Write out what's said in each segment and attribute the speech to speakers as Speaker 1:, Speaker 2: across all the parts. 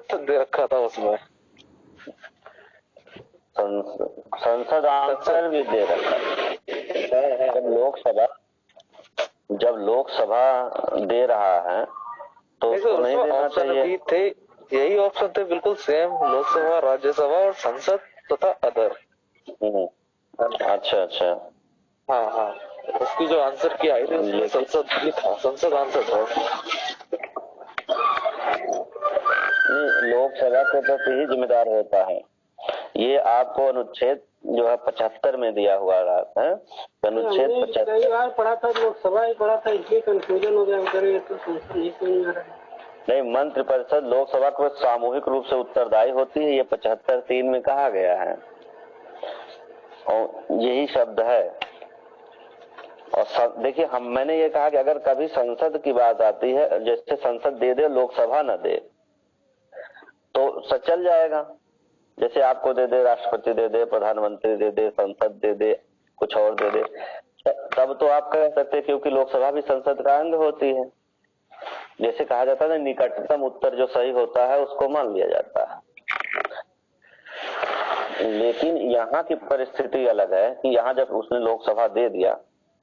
Speaker 1: Option दे रखा था उसमें।
Speaker 2: संसद आंसर भी दे रखा है। जब लोकसभा दे रहा है तो उसको नहीं देना चाहिए।
Speaker 1: भी थे, यही ऑप्शन थे बिल्कुल सेम, लोकसभा, राज्यसभा और संसद तथा अदर।
Speaker 2: अच्छा।
Speaker 1: हाँ, उसकी जो आंसर की आई थी उसमें संसद भी था, संसद आंसर था।
Speaker 2: लोकसभा के प्रति ही जिम्मेदार होता है। ये आपको अनुच्छेद जो है 75 में दिया हुआ है। अनुच्छेद 75
Speaker 3: कई बार पढ़ा था, लोकसभा ही पढ़ा था, इसलिए कंफ्यूजन हो गया। तो संसद नहीं समझ आ रहा है।
Speaker 2: नहीं, मंत्रिपरिषद लोकसभा को सामूहिक रूप से उत्तरदायी होती है, ये 75(3) में कहा गया है और यही शब्द है। और देखिए, मैंने ये कहा कि अगर कभी संसद की बात आती है, जैसे संसद दे दे लोकसभा न दे तो चल जाएगा। जैसे आपको दे दे, राष्ट्रपति दे दे, प्रधानमंत्री दे दे, संसद दे दे, कुछ और दे दे, तब तो आप कह सकते, क्योंकि लोकसभा भी संसद का अंग होती है। जैसे कहा जाता है ना, निकटतम उत्तर जो सही होता है उसको मान लिया जाता है। लेकिन यहाँ की परिस्थिति अलग है कि यहाँ जब उसने लोकसभा दे दिया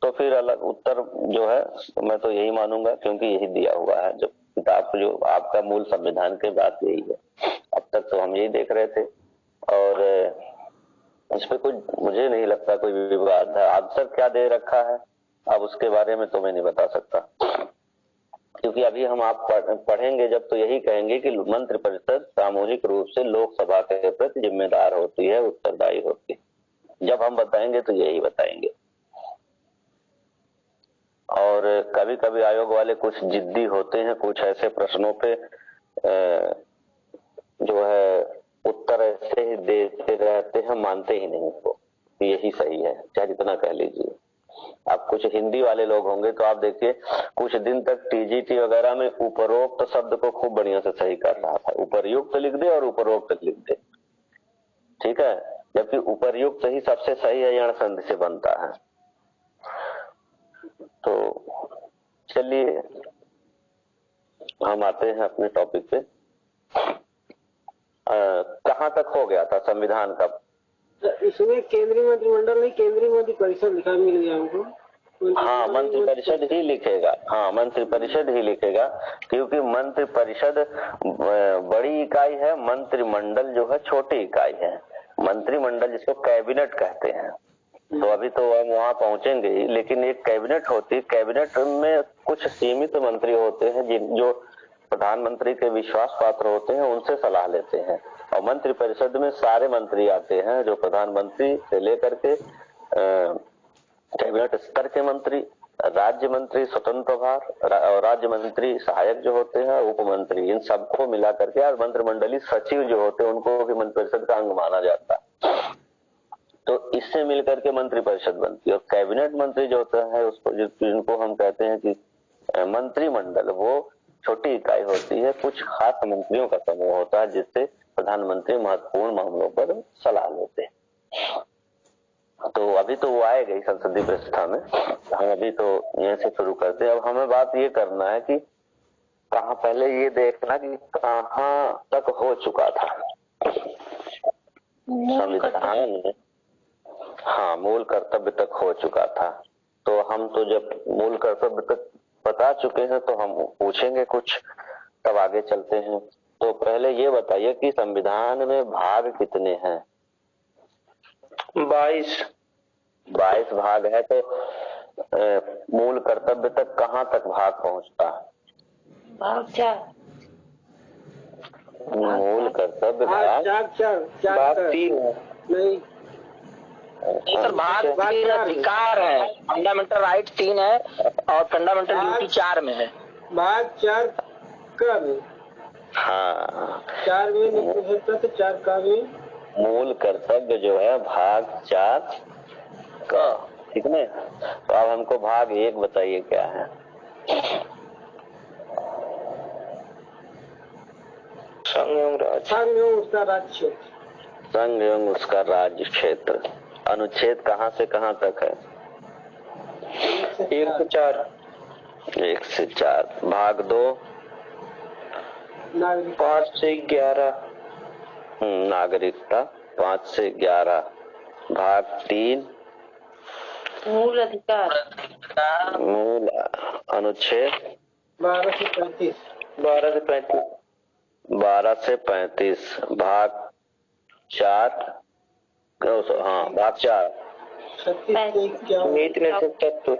Speaker 2: तो फिर अलग उत्तर जो है, मैं तो यही मानूंगा, क्योंकि यही दिया हुआ है। जो किताब जो आपका मूल संविधान के बात यही है। अब तक तो हम यही देख रहे थे और इस पे कुछ मुझे नहीं लगता कोई विवाद है। आंसर क्या दे रखा है अब उसके बारे में तो मैं नहीं बता सकता, क्योंकि अभी हम आप पढ़ेंगे जब तो यही कहेंगे कि मंत्रिपरिषद सामूहिक रूप से लोकसभा के प्रति जिम्मेदार होती है, उत्तरदायी होती है। जब हम बताएंगे तो यही बताएंगे। और कभी कभी आयोग वाले कुछ जिद्दी होते हैं, कुछ ऐसे प्रश्नों पे जो है उत्तर ऐसे ही देते रहते हैं, मानते ही नहीं उसको, यही सही है, चाहे जितना कह लीजिए। आप कुछ हिंदी वाले लोग होंगे तो आप देखिए, कुछ दिन तक टीजीटी वगैरह में उपरोक्त शब्द को खूब बढ़िया से सही कर रहा था। उपरयुक्त लिख दे और उपरोक्त लिख दे, ठीक है, जबकि उपरयुक्त ही सबसे सही है, यण संधि से बनता है। तो चलिए हम आते हैं अपने टॉपिक पे। कहाँ तक हो गया था संविधान का?
Speaker 3: इसमें केंद्रीय मंत्रिमंडल नहीं, केंद्रीय मंत्रिपरिषद लिखा मिल गया हमको।
Speaker 2: हाँ, मंत्रिपरिषद ही लिखेगा। हाँ, मंत्रिपरिषद ही लिखेगा, क्योंकि मंत्रिपरिषद बड़ी इकाई है, मंत्रिमंडल जो है छोटी इकाई है। मंत्रिमंडल जिसको कैबिनेट कहते हैं, तो अभी तो हम वहाँ पहुंचेंगे ही। लेकिन एक कैबिनेट होती है, कैबिनेट में कुछ सीमित मंत्री होते हैं जो प्रधानमंत्री के विश्वास पात्र होते हैं, उनसे सलाह लेते हैं। और मंत्रिपरिषद में सारे मंत्री आते हैं, जो प्रधानमंत्री से लेकर के कैबिनेट स्तर के मंत्री, राज्य मंत्री स्वतंत्र प्रभार और राज्य मंत्री सहायक जो होते हैं, उप मंत्री, इन सबको मिला करके, और मंत्रिमंडलीय सचिव जो होते हैं उनको भी मंत्रिपरिषद का अंग माना जाता है। तो इससे मिलकर के मंत्रिपरिषद बनती है। और कैबिनेट मंत्री जो होता है उसको, जिनको हम कहते हैं कि मंत्रिमंडल, वो छोटी इकाई होती है, कुछ खास मंत्रियों का समूह होता है जिससे प्रधानमंत्री महत्वपूर्ण मामलों पर सलाह लेते हैं। तो अभी तो वो आएगा ही संसदीय व्यवस्था में, हम अभी तो यहीं से शुरू करते हैं। अब हमें बात ये करना है कि कहाँ, पहले ये देखना कि कहाँ तक हो चुका था संविधान में। हाँ, मूल कर्तव्य तक हो चुका था। तो हम तो जब मूल कर्तव्य तक बता चुके हैं तो हम पूछेंगे कुछ, तब आगे चलते हैं। तो पहले ये बताइए कि संविधान में भाग कितने हैं? 22 भाग है। तो मूल कर्तव्य तक कहाँ तक भाग पहुँचता है?
Speaker 4: भाग 4।
Speaker 2: मूल कर्तव्य भाग
Speaker 3: 3 है। नहीं
Speaker 4: सर, भाग 3 अधिकार है, फंडामेंटल राइट 3 है और फंडामेंटल ड्यूटी 4 में है।
Speaker 3: भाग 4 का में,
Speaker 2: हाँ
Speaker 3: 4 में नहीं हो सकता, तो 4 का में
Speaker 2: मूल कर्तव्य जो है भाग 4 का, ठीक है। तो अब हमको भाग 1 बताइए क्या है?
Speaker 1: संघ एवं उसका राज्य क्षेत्र।
Speaker 2: संघ एवं उसका राज्य क्षेत्र। अनुच्छेद कहाँ से कहाँ तक है?
Speaker 1: 1 से 4।
Speaker 2: 1 से 4। भाग 2
Speaker 3: नागरिक
Speaker 1: 5 से 11।
Speaker 2: नागरिकता 5 से 11। भाग 3
Speaker 5: मूल अधिकार।
Speaker 2: मूल अनुच्छेद
Speaker 3: 12 से 35।
Speaker 1: 12 से 35।
Speaker 2: 12 से 35। भाग 4। भाग 4
Speaker 3: 36 से 51।
Speaker 1: नीति निर्देशक तत्व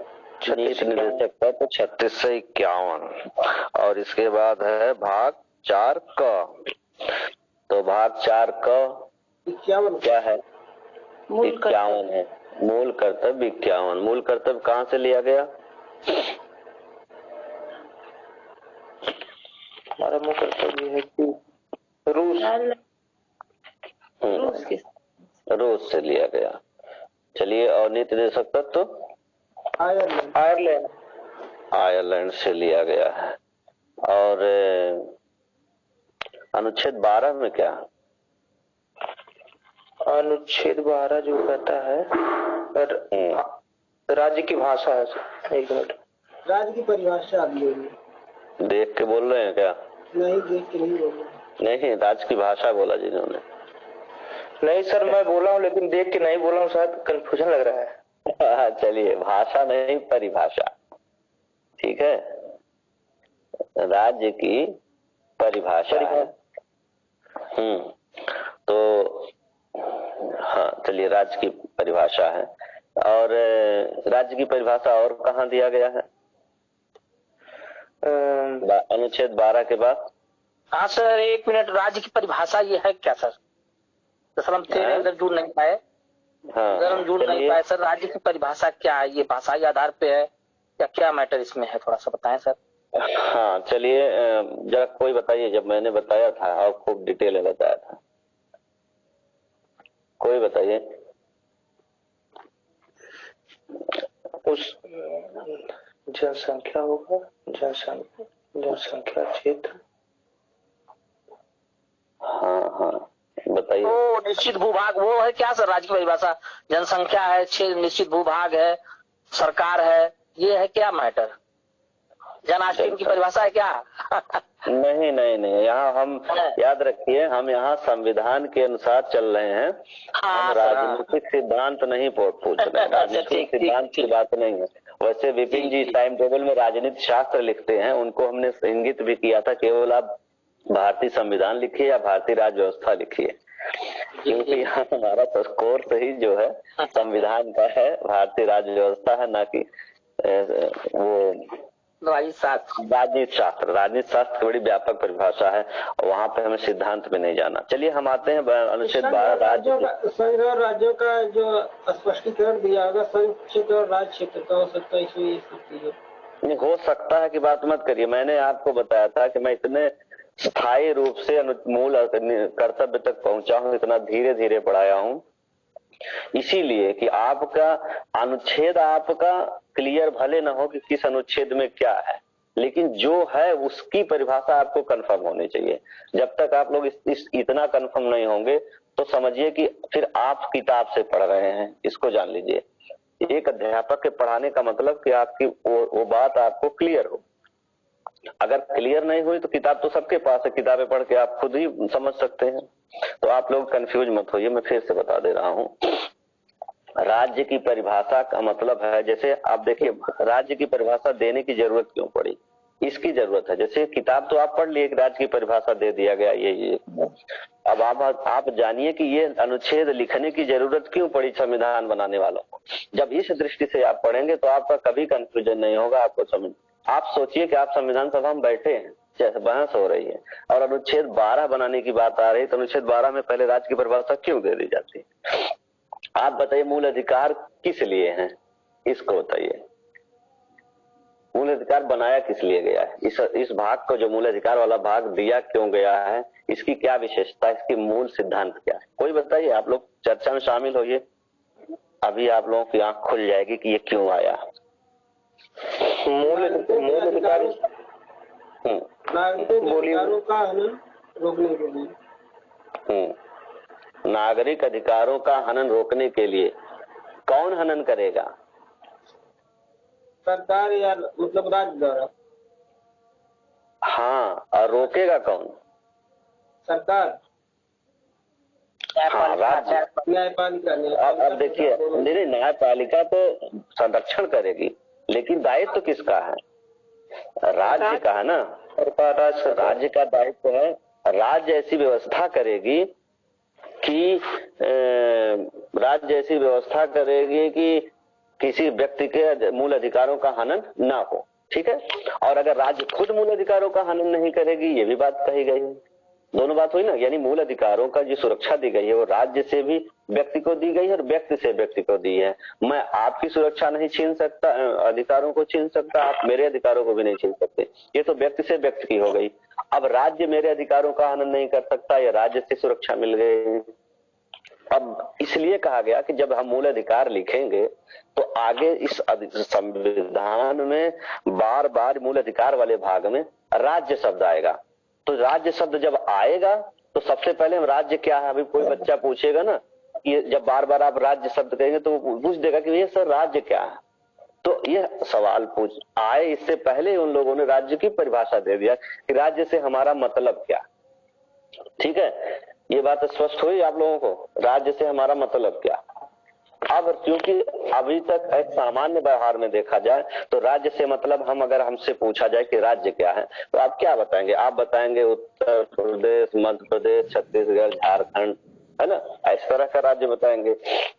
Speaker 2: नीति निर्देशक तत्व 36 से 51। और इसके बाद है भाग 4 क। तो भाग 4 क
Speaker 3: 51
Speaker 2: क्या है?
Speaker 5: मूल
Speaker 2: 51 है। मूल कर्तव्य 51। मूल कर्तव्य कहाँ से लिया गया?
Speaker 1: हमारा मुख्य कर्तव्य है कि रूस
Speaker 2: रूस से लिया गया। चलिए, और नीति निर्देशक तत्व
Speaker 3: आयरलैंड
Speaker 2: आयरलैंड से लिया गया है। और अनुच्छेद 12 में क्या?
Speaker 1: अनुच्छेद 12 जो कहता है राज्य की भाषा है। एक मिनट,
Speaker 3: राज्य की परिभाषा दी हुई।
Speaker 2: देख के बोल रहे हैं क्या?
Speaker 3: नहीं, देख के नहीं बोल रहे।
Speaker 2: नहीं, राज्य की भाषा बोला जिन्होंने।
Speaker 1: नहीं सर, मैं बोला हूँ लेकिन देख के नहीं बोला हूँ, शायद कंफ्यूजन लग रहा है।
Speaker 2: चलिए, भाषा नहीं, परिभाषा। ठीक है, राज्य की परिभाषा है। तो हाँ, चलिए, राज्य की परिभाषा है। और राज्य की परिभाषा और कहाँ दिया गया है? अनुच्छेद 12 के बाद।
Speaker 4: हाँ सर, 1 मिनट। राज्य की परिभाषा ये है क्या सर? सर हम तेरे अंदर जुड़ नहीं पाए।
Speaker 2: हाँ,
Speaker 4: सर हम जुड़ नहीं पाए सर। राज्य की परिभाषा क्या है? ये भाषाई आधार पे है या क्या मैटर इसमें है? थोड़ा सा बताएं सर।
Speaker 2: हाँ, चलिए, जरा कोई बताइए। जब मैंने बताया था और खूब डिटेल में बताया था, कोई बताइए।
Speaker 1: उस जनसंख्या होगा, जनसंख्या क्षेत्र।
Speaker 2: हाँ, बताइए।
Speaker 4: वो निश्चित भूभाग वो है क्या सर? राज्य की परिभाषा जनसंख्या है, निश्चित भूभाग है, सरकार है, ये है क्या मैटर? जन आशीर्वाद की परिभाषा है क्या?
Speaker 2: नहीं, यहाँ हम याद रखिए, हम यहाँ संविधान के अनुसार चल रहे हैं। हम राजनीतिक सिद्धांत नहीं पूछ रहे हैं। राजनीतिक सिद्धांत की बात नहीं है। वैसे विपिन जी टाइम टेबल में राजनीति शास्त्र लिखते हैं, उनको हमने इंगित भी किया था केवल आप भारतीय संविधान लिखिए या भारतीय राज्य व्यवस्था लिखिए, क्योंकि यहाँ हमारा कोर्स ही जो है संविधान का है, भारतीय राज्य व्यवस्था है, ना कि वो राजनीति शास्त्र बड़ी व्यापक परिभाषा है और वहाँ पे हमें सिद्धांत में नहीं जाना। चलिए, हम आते हैं अनुच्छेद 12
Speaker 3: संघ और राज्यों का जो स्पष्टीकरण दिया होगा। संघ क्षेत्र और राज्य क्षेत्र का हो सकता है, इसमें ये सब चीजें
Speaker 2: नहीं हो सकता है कि बात मत करिए। मैंने आपको बताया था कि मैं इतने स्थायी रूप से मूल कर्तव्य तक पहुंचा हूँ, इतना धीरे धीरे पढ़ाया हूँ, इसीलिए कि आपका अनुच्छेद आपका क्लियर भले ना हो कि किस अनुच्छेद में क्या है, लेकिन जो है उसकी परिभाषा आपको कंफर्म होनी चाहिए। जब तक आप लोग इतना कंफर्म नहीं होंगे तो समझिए कि फिर आप किताब से पढ़ रहे हैं। इसको जान लीजिए, एक अध्यापक के पढ़ाने का मतलब कि आपकी वो बात आपको क्लियर हो। अगर क्लियर नहीं हुई तो किताब तो सबके पास है, किताबें पढ़ के आप खुद ही समझ सकते हैं। तो आप लोग कंफ्यूज मत होइए, मैं फिर से बता दे रहा हूँ। राज्य की परिभाषा का मतलब है, जैसे आप देखिए, राज्य की परिभाषा देने की जरूरत क्यों पड़ी? इसकी जरूरत है, जैसे किताब तो आप पढ़ लिए, राज्य की परिभाषा दे दिया गया ये। अब आप जानिए कि ये अनुच्छेद लिखने की जरूरत क्यों पड़ी संविधान बनाने वालों को। जब इस दृष्टि से आप पढ़ेंगे तो आपका कभी कंफ्यूजन नहीं होगा। आपको समझ, आप सोचिए कि आप संविधान सभा में बैठे हैं, बहस हो रही है और अनुच्छेद 12 बनाने की बात आ रही है, तो अनुच्छेद 12 में पहले राज्य की परिभाषा क्यों दे दी जाती है? आप बताइए, मूल अधिकार किस लिए हैं? इसको बताइए, मूल अधिकार बनाया किस लिए गया है? इस भाग को, जो मूल अधिकार वाला भाग दिया क्यों गया है, इसकी क्या विशेषता, इसकी मूल सिद्धांत क्या है? कोई बताइए, आप लोग चर्चा में शामिल होइए। अभी आप लोगों की आंख खुल जाएगी कि ये क्यों आया।
Speaker 1: मूल अधिकार
Speaker 3: अधिकारों का हनन रोकने के लिए।
Speaker 2: नागरिक अधिकारों का हनन रोकने के लिए कौन हनन करेगा?
Speaker 3: सरकार या मतलब राज्य द्वारा।
Speaker 2: हाँ, और रोकेगा कौन?
Speaker 3: सरकार,
Speaker 2: हाँ, राज्य।
Speaker 3: न्यायपालिका।
Speaker 2: अब देखिए, नहीं, न्यायपालिका तो संरक्षण करेगी, लेकिन दायित्व तो किसका है? राज्य का है ना। राज्य का दायित्व है। राज्य ऐसी व्यवस्था करेगी कि किसी व्यक्ति के मूल अधिकारों का हनन ना हो। ठीक है। और अगर राज्य खुद मूल अधिकारों का हनन नहीं करेगी, ये भी बात कही गई है। दोनों बात हुई ना, यानी मूल अधिकारों का जो सुरक्षा दी गई है वो राज्य से भी व्यक्ति को दी गई है और व्यक्ति से व्यक्ति को दी है। मैं आपकी सुरक्षा नहीं छीन सकता, अधिकारों को छीन सकता, आप मेरे अधिकारों को भी नहीं छीन सकते। ये तो व्यक्ति से व्यक्ति की हो गई। अब राज्य मेरे अधिकारों का हनन नहीं कर सकता, या राज्य से सुरक्षा मिल गई। अब इसलिए कहा गया कि जब हम मूल अधिकार लिखेंगे तो आगे इस संविधान में बार बार मूल अधिकार वाले भाग में राज्य शब्द आएगा। तो राज्य शब्द जब आएगा तो सबसे पहले हम राज्य क्या है, अभी कोई बच्चा पूछेगा ना कि जब बार बार आप राज्य शब्द कहेंगे तो वो पूछ देगा कि ये सर राज्य क्या है। तो यह सवाल पूछ आए इससे पहले उन लोगों ने राज्य की परिभाषा दे दिया कि राज्य से हमारा मतलब क्या। ठीक है, ये बात स्पष्ट हुई आप लोगों को, राज्य से हमारा मतलब क्या। अब क्योंकि अभी तक एक सामान्य व्यवहार में देखा जाए तो राज्य से मतलब अगर हमसे पूछा जाए कि राज्य क्या है तो आप क्या बताएंगे? आप बताएंगे उत्तर प्रदेश, मध्य प्रदेश, छत्तीसगढ़, झारखंड, है ना, इस तरह का राज्य बताएंगे।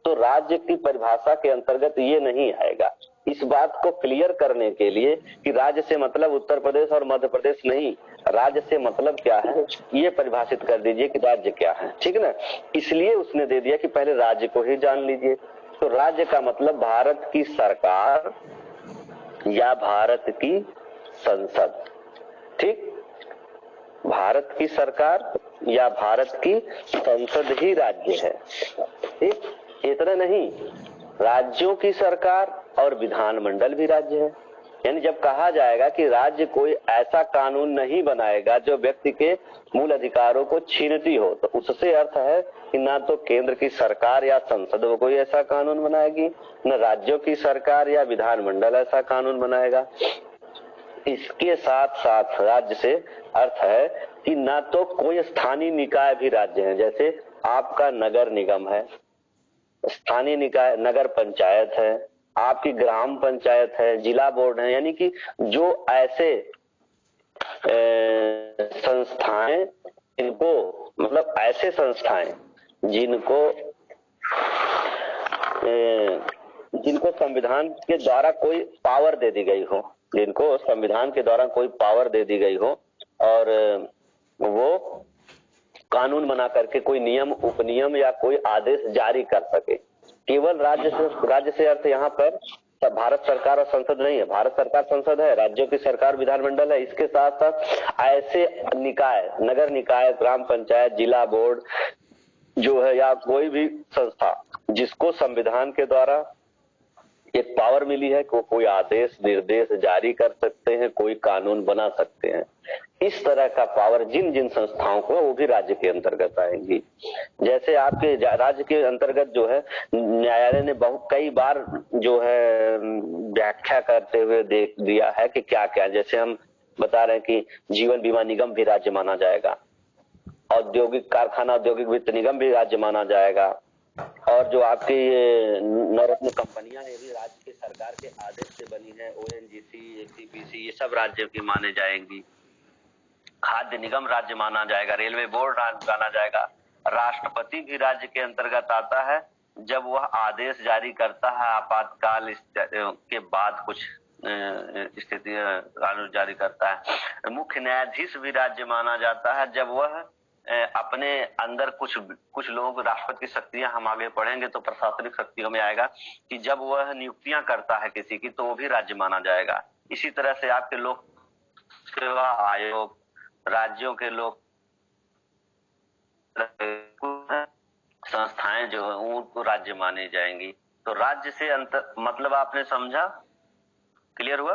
Speaker 2: तो राज्य की परिभाषा के अंतर्गत ये नहीं आएगा। इस बात को क्लियर करने के लिए कि राज्य से मतलब उत्तर प्रदेश और मध्य प्रदेश नहीं, राज्य से मतलब क्या है ये परिभाषित कर दीजिए कि राज्य क्या है। ठीक है ना, इसलिए उसने दे दिया कि पहले राज्य को ही जान लीजिए। तो राज्य का मतलब भारत की सरकार या भारत की संसद। ठीक, भारत की सरकार या भारत की संसद ही राज्य है। ठीक, इतना नहीं, राज्यों की सरकार और विधानमंडल भी राज्य है। यानी जब कहा जाएगा कि राज्य कोई ऐसा कानून नहीं बनाएगा जो व्यक्ति के मूल अधिकारों को छीनती हो, तो उससे अर्थ है कि ना तो केंद्र की सरकार या संसद वो कोई ऐसा कानून बनाएगी, न राज्यों की सरकार या विधानमंडल ऐसा कानून बनाएगा। इसके साथ साथ राज्य से अर्थ है कि ना तो कोई स्थानीय निकाय भी राज्य है। जैसे आपका नगर निगम है, स्थानीय निकाय नगर पंचायत है, आपकी ग्राम पंचायत है, जिला बोर्ड है, यानी कि जो ऐसे संस्थाएं इनको मतलब ऐसे संस्थाएं जिनको संविधान के द्वारा कोई पावर दे दी गई हो, जिनको संविधान के द्वारा कोई पावर दे दी गई हो और वो कानून बना करके कोई नियम, उपनियम या कोई आदेश जारी कर सके। केवल राज्य से अर्थ यहाँ पर भारत सरकार और संसद नहीं है। भारत सरकार संसद है, राज्यों की सरकार विधानमंडल है। इसके साथ साथ ऐसे निकाय, नगर निकाय, ग्राम पंचायत, जिला बोर्ड जो है या कोई भी संस्था जिसको संविधान के द्वारा एक पावर मिली है कि कोई आदेश निर्देश जारी कर सकते हैं, कोई कानून बना सकते हैं, इस तरह का पावर जिन जिन संस्थाओं को, वो भी राज्य के अंतर्गत आएंगी। जैसे आपके राज्य के अंतर्गत जो है न्यायालय ने कई बार जो है व्याख्या करते हुए देख दिया है कि क्या क्या, जैसे हम बता रहे हैं कि जीवन बीमा निगम भी राज्य माना जाएगा, औद्योगिक कारखाना औद्योगिक वित्त निगम भी राज्य माना जाएगा, और जो आपकी ये नवरत्न कंपनियां है भी राज्य की सरकार के आदेश से बनी है, ONGC, ACPC, ये सब राज्य की माने जाएंगी। खाद्य निगम राज्य माना जाएगा, रेलवे बोर्ड राज्य माना जाएगा। राष्ट्रपति भी राज्य के अंतर्गत आता है जब वह आदेश जारी करता है आपातकाल के बाद कुछ स्थिति कानून जारी करता है। मुख्य न्यायाधीश भी राज्य माना जाता है जब वह अपने अंदर कुछ लोगों को, राष्ट्रपति की शक्तियां हम आगे पढ़ेंगे तो प्रशासनिक शक्तियों में आएगा कि जब वह नियुक्तियां करता है किसी की तो वो भी राज्य माना जाएगा। इसी तरह से आपके लोक सेवा आयोग, राज्यों के लोक संस्थाएं जो है उनको राज्य माने जाएंगी। तो राज्य से मतलब आपने समझा, क्लियर हुआ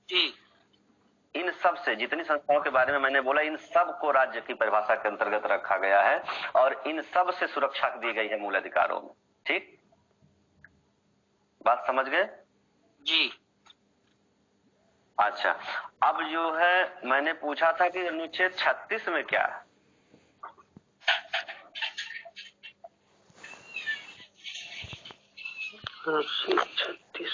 Speaker 4: जी।
Speaker 2: इन सब से जितनी संस्थाओं के बारे में मैंने बोला, इन सब को राज्य की परिभाषा के अंतर्गत रखा गया है और इन सब से सुरक्षा दी गई है मूल अधिकारों में। ठीक, बात समझ गए
Speaker 4: जी।
Speaker 2: अच्छा, अब जो है मैंने पूछा था कि अनुच्छेद 36 में क्या है?
Speaker 1: अनुच्छेद 36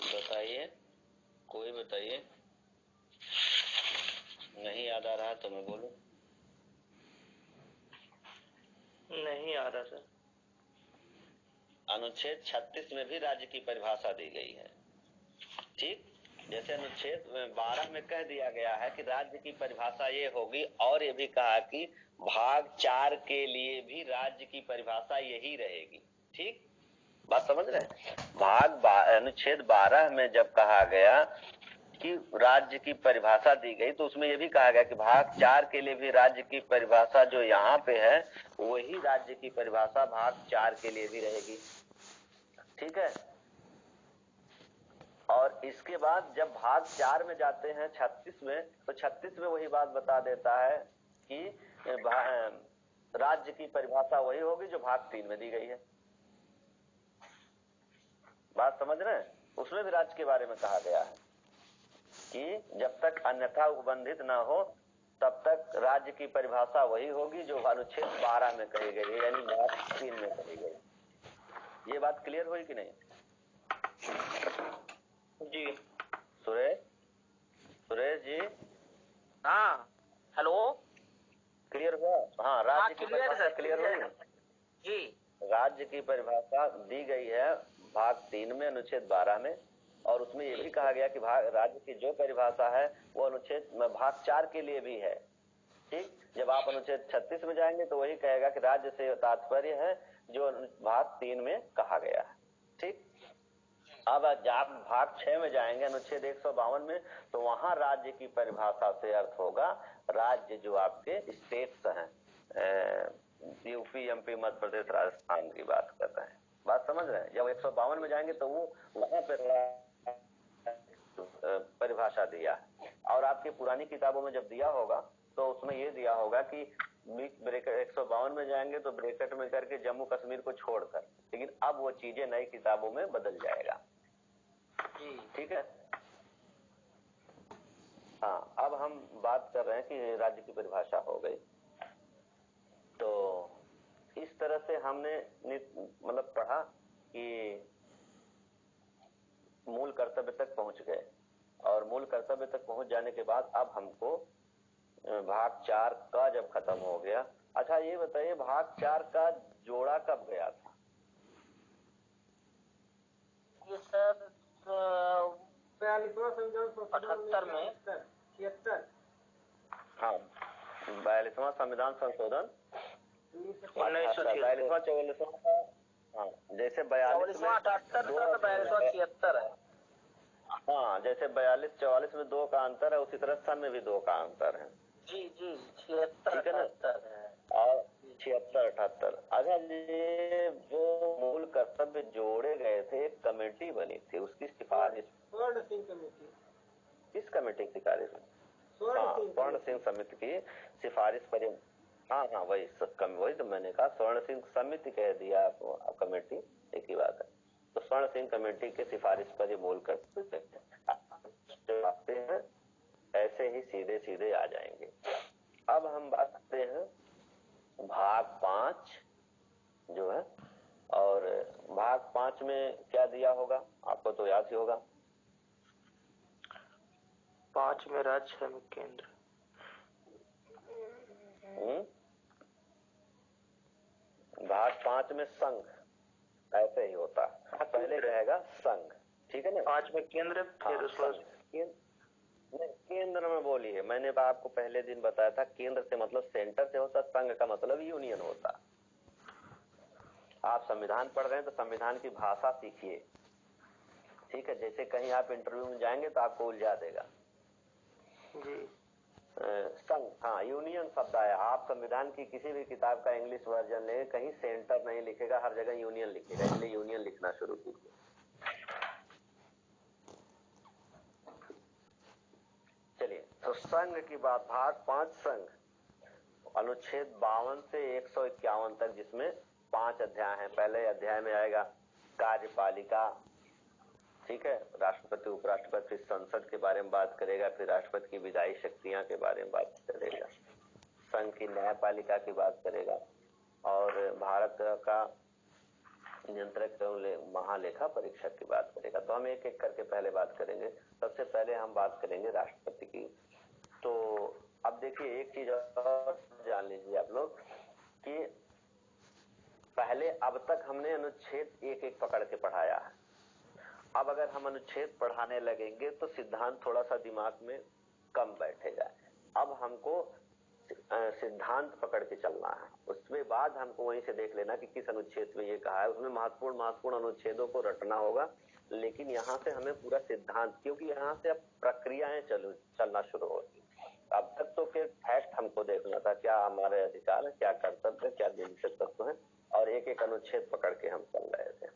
Speaker 2: बताइए, कोई बताइए। नहीं याद आ रहा तो मैं बोलूं?
Speaker 1: नहीं आ रहा सर।
Speaker 2: अनुच्छेद 36 में भी राज्य की परिभाषा दी गई है। ठीक, जैसे अनुच्छेद 12 में कह दिया गया है कि राज्य की परिभाषा ये होगी, और ये भी कहा कि भाग 4 के लिए भी राज्य की परिभाषा यही रहेगी। ठीक, बात समझ रहे हैं? अनुच्छेद 12 में जब कहा गया कि राज्य की परिभाषा दी गई, तो उसमें यह भी कहा गया कि भाग 4 के लिए भी राज्य की परिभाषा जो यहाँ पे है वही राज्य की परिभाषा भाग 4 के लिए भी रहेगी। ठीक है, और इसके बाद जब भाग 4 में जाते हैं 36 में, तो 36 में वही बात बता देता है कि राज्य की परिभाषा वही होगी जो भाग 3 में दी गई है। बात समझ रहे हैं? उसमें भी राज्य के बारे में कहा गया है कि जब तक अन्यथा उपबंधित न हो तब तक राज्य की परिभाषा वही होगी जो अनुच्छेद 12 में कही गई है, यानी भाग 3 में कही गई। ये बात क्लियर हुई कि नहीं?
Speaker 1: जी
Speaker 2: सुरेश जी।
Speaker 4: हाँ, हेलो,
Speaker 2: क्लियर हुआ? हाँ, राज्य की
Speaker 4: क्लियर
Speaker 2: परिभाषा
Speaker 4: है,
Speaker 2: क्लियर हुई
Speaker 4: जी।
Speaker 2: राज्य की परिभाषा दी गई है भाग 3 में अनुच्छेद 12 में, और उसमें ये भी कहा गया कि राज्य की जो परिभाषा है वो अनुच्छेद भाग 4 के लिए भी है। ठीक, जब आप अनुच्छेद 36 में जाएंगे तो वही कहेगा कि राज्य से तात्पर्य है जो भाग 3 में कहा गया है। ठीक, अब आप भाग 6 में जाएंगे अनुच्छेद 152 में, तो वहां राज्य की परिभाषा से अर्थ होगा राज्य जो आपके स्टेट्स हैं, यूपी, एमपी, मध्य प्रदेश, राजस्थान की बात कर रहे हैं। बात समझ रहे हैं? जब 152 में जाएंगे तो वो वहां पर परिभाषा दिया, और आपकी पुरानी किताबों में जब दिया होगा तो उसमें ये दिया होगा कि ब्रेकेट 152 में जाएंगे तो ब्रेकेट में करके जम्मू कश्मीर को छोड़कर, लेकिन अब वो चीजें नई किताबों में बदल जाएगा। ठीक है, हाँ, अब हम बात कर रहे हैं कि राज्य की परिभाषा हो गई। तो इस तरह से हमने मतलब पढ़ा कि मूल कर्तव्य तक पहुंच गए, और मूल कर्तव्य तक पहुंच जाने के बाद अब हमको भाग 4 का जब खत्म हो गया। अच्छा, ये बताइए भाग 4 का जोड़ा कब गया था?
Speaker 4: ये सर
Speaker 3: 42वां संविधान संशोधन
Speaker 4: 78 में
Speaker 3: 76।
Speaker 2: हाँ, 42वां संविधान संशोधन
Speaker 4: 1976।
Speaker 2: 42वां 44वां। हाँ, जैसे 42 में
Speaker 4: 78 का, 42वां 76 है।
Speaker 2: हाँ, जैसे 42-44 में 2 का अंतर है, उसी तरह सन में भी 2 का अंतर है।
Speaker 4: जी जी, 76 है
Speaker 2: और 76-78। अच्छा, ये जो मूल कर्तव्य जोड़े गए थे, एक कमेटी बनी थी, उसकी सिफारिश
Speaker 3: स्वर्ण सिंह कमेटी।
Speaker 2: किस कमेटी की सिफारिश? स्वर्ण सिंह समिति की सिफारिश पर। हाँ, वही तो मैंने कहा, स्वर्ण सिंह समिति कह दिया आपको, कमेटी एक ही बात है। तो स्वर्ण सिंह कमेटी के सिफारिश पर ये मूल कर्तव्य आते हैं, ऐसे ही सीधे सीधे आ जाएंगे। अब हम बात करते हैं भाग 5 जो है, और भाग 5 में क्या दिया होगा आपको तो याद ही होगा।
Speaker 1: 5 में राज्य श्रमिक केंद्र।
Speaker 2: भाग 5 में संघ, ऐसे ही होता है, पहले रहेगा संघ। ठीक है ना?
Speaker 1: 5 में केंद्र, फिर उसमें
Speaker 2: केंद्र में बोलिए, मैंने आपको पहले दिन बताया था, केंद्र से मतलब सेंटर से होता, संघ का मतलब यूनियन होता। आप संविधान पढ़ रहे हैं तो संविधान की भाषा सीखिए। ठीक है, जैसे कहीं आप इंटरव्यू में जाएंगे तो आपको उलझा देगा।
Speaker 1: जी।
Speaker 2: संघ, हाँ यूनियन शब्द आया। आप संविधान की किसी भी किताब का इंग्लिश वर्जन ले, कहीं सेंटर नहीं लिखेगा, हर जगह यूनियन लिखेगा, इसलिए यूनियन लिखना शुरू कीजिए। चलिए, तो संघ की बात, भाग 5 संघ, अनुच्छेद 52 से 151 तक, जिसमें 5 अध्याय हैं। पहले अध्याय में आएगा कार्यपालिका, ठीक है, राष्ट्रपति उपराष्ट्रपति, फिर संसद के बारे में बात करेगा, फिर राष्ट्रपति की विधायी शक्तियां के बारे में बात करेगा, संघ की न्यायपालिका की बात करेगा, और भारत का नियंत्रक महालेखा परीक्षक की बात करेगा। तो हम एक एक करके पहले बात करेंगे। सबसे पहले हम बात करेंगे राष्ट्रपति की। तो अब देखिए, एक चीज और जान लीजिए आप लोग कि पहले अब तक हमने अनुच्छेद एक एक पकड़ के पढ़ाया है। अब अगर हम अनुच्छेद पढ़ाने लगेंगे तो सिद्धांत थोड़ा सा दिमाग में कम बैठेगा। अब हमको सिद्धांत पकड़ के चलना है, उसके बाद हमको वहीं से देख लेना कि किस अनुच्छेद में ये कहा है। उसमें महत्वपूर्ण अनुच्छेदों को रटना होगा, लेकिन यहाँ से हमें पूरा सिद्धांत, क्योंकि यहाँ से अब प्रक्रियाएं चलना शुरू होगी। अब तक तो फिर फैक्ट हमको देखना था, क्या हमारे अधिकार है, क्या कर्तव्य है, क्या निश्चित तत्व है, और एक एक अनुच्छेद पकड़ के हम चल रहे थे।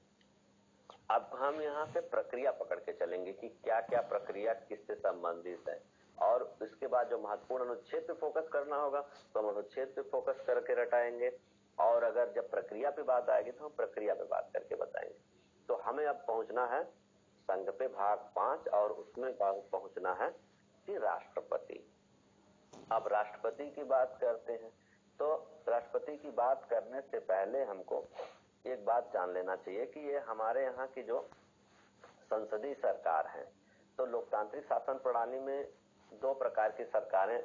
Speaker 2: अब हम यहाँ से प्रक्रिया पकड़ के चलेंगे कि क्या क्या प्रक्रिया किससे संबंधित है, और इसके बाद जो महत्वपूर्ण अनुच्छेद पे फोकस करना होगा तो हम अनुच्छेद पे फोकस करके रटाएंगे, और अगर जब प्रक्रिया पे बात आएगी तो हम प्रक्रिया पे बात करके बताएंगे। तो हमें अब पहुंचना है संघ पे, भाग 5, और उसमें पहुंचना है कि राष्ट्रपति। अब राष्ट्रपति की बात करते हैं। तो राष्ट्रपति की बात करने से पहले हमको एक बात जान लेना चाहिए कि ये हमारे यहाँ की जो संसदीय सरकार है, तो लोकतांत्रिक शासन प्रणाली में 2 प्रकार की सरकारें